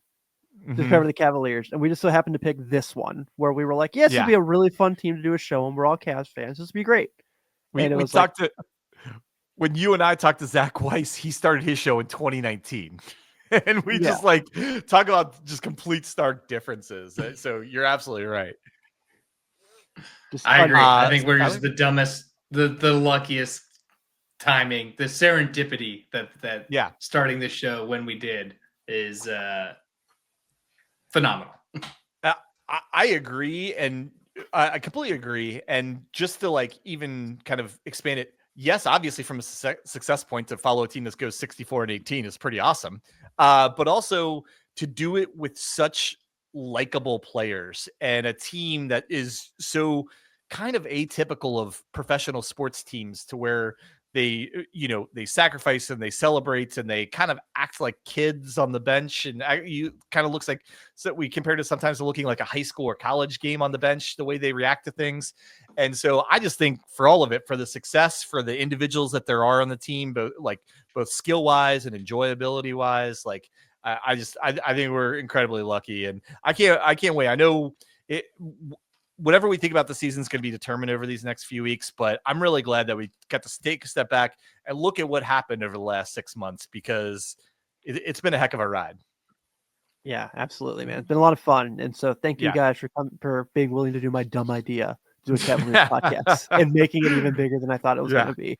Speaker 7: to cover the Cavaliers, and we just so happened to pick this one where we were like, yes, it'd be a really fun team to do a show, and we're all Cavs fans. This would be great.
Speaker 5: When you and I talked to Zach Weiss, he started his show in 2019. And we just talk about just complete stark differences. So you're absolutely right.
Speaker 3: I agree. I think we're just the dumbest, the luckiest timing, the serendipity that starting this show when we did is phenomenal.
Speaker 5: I agree, and I completely agree. And just to even kind of expand it, yes, obviously from a success point to follow a team that goes 64-18 is pretty awesome. But also to do it with such likable players and a team that is so kind of atypical of professional sports teams, to where they sacrifice and they celebrate and they kind of act like kids on the bench. And you kind of looks like, so we compared it sometimes to looking like a high school or college game on the bench, the way they react to things. And so I just think for all of it, for the success, for the individuals that there are on the team, both skill wise and enjoyability wise, I think we're incredibly lucky, and I can't wait. I know it. Whatever we think about the season is going to be determined over these next few weeks, but I'm really glad that we got to take a step back and look at what happened over the last 6 months, because it's been a heck of a ride.
Speaker 7: Yeah, absolutely, man. It's been a lot of fun. And so thank you guys for being willing to do my dumb idea, do a Cavaliers podcast and making it even bigger than I thought it was going to be.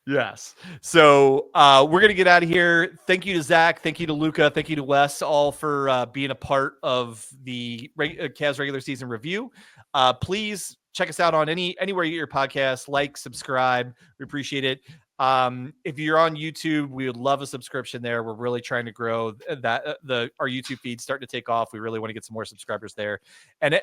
Speaker 5: Yes. So we're going to get out of here. Thank you to Zach. Thank you to Luka. Thank you to Wes, all for being a part of the Cavs regular season review. Please check us out on anywhere you get your podcast. Subscribe. We appreciate it. If you're on YouTube, we would love a subscription there. We're really trying to grow that. Our YouTube feed's starting to take off. We really want to get some more subscribers there. And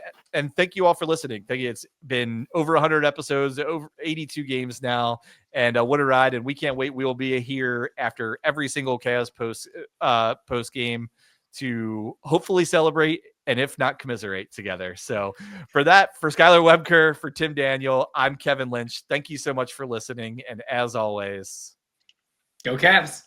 Speaker 5: thank you all for listening. Thank you. It's been over 100 episodes, over 82 games now, and what a ride. And we can't wait. We will be here after every single Cavs post game to hopefully celebrate, and if not, commiserate together. So for Skylar Webker, for Tim Daniel, I'm Kevin Lynch. Thank you so much for listening. And as always,
Speaker 3: go Cavs.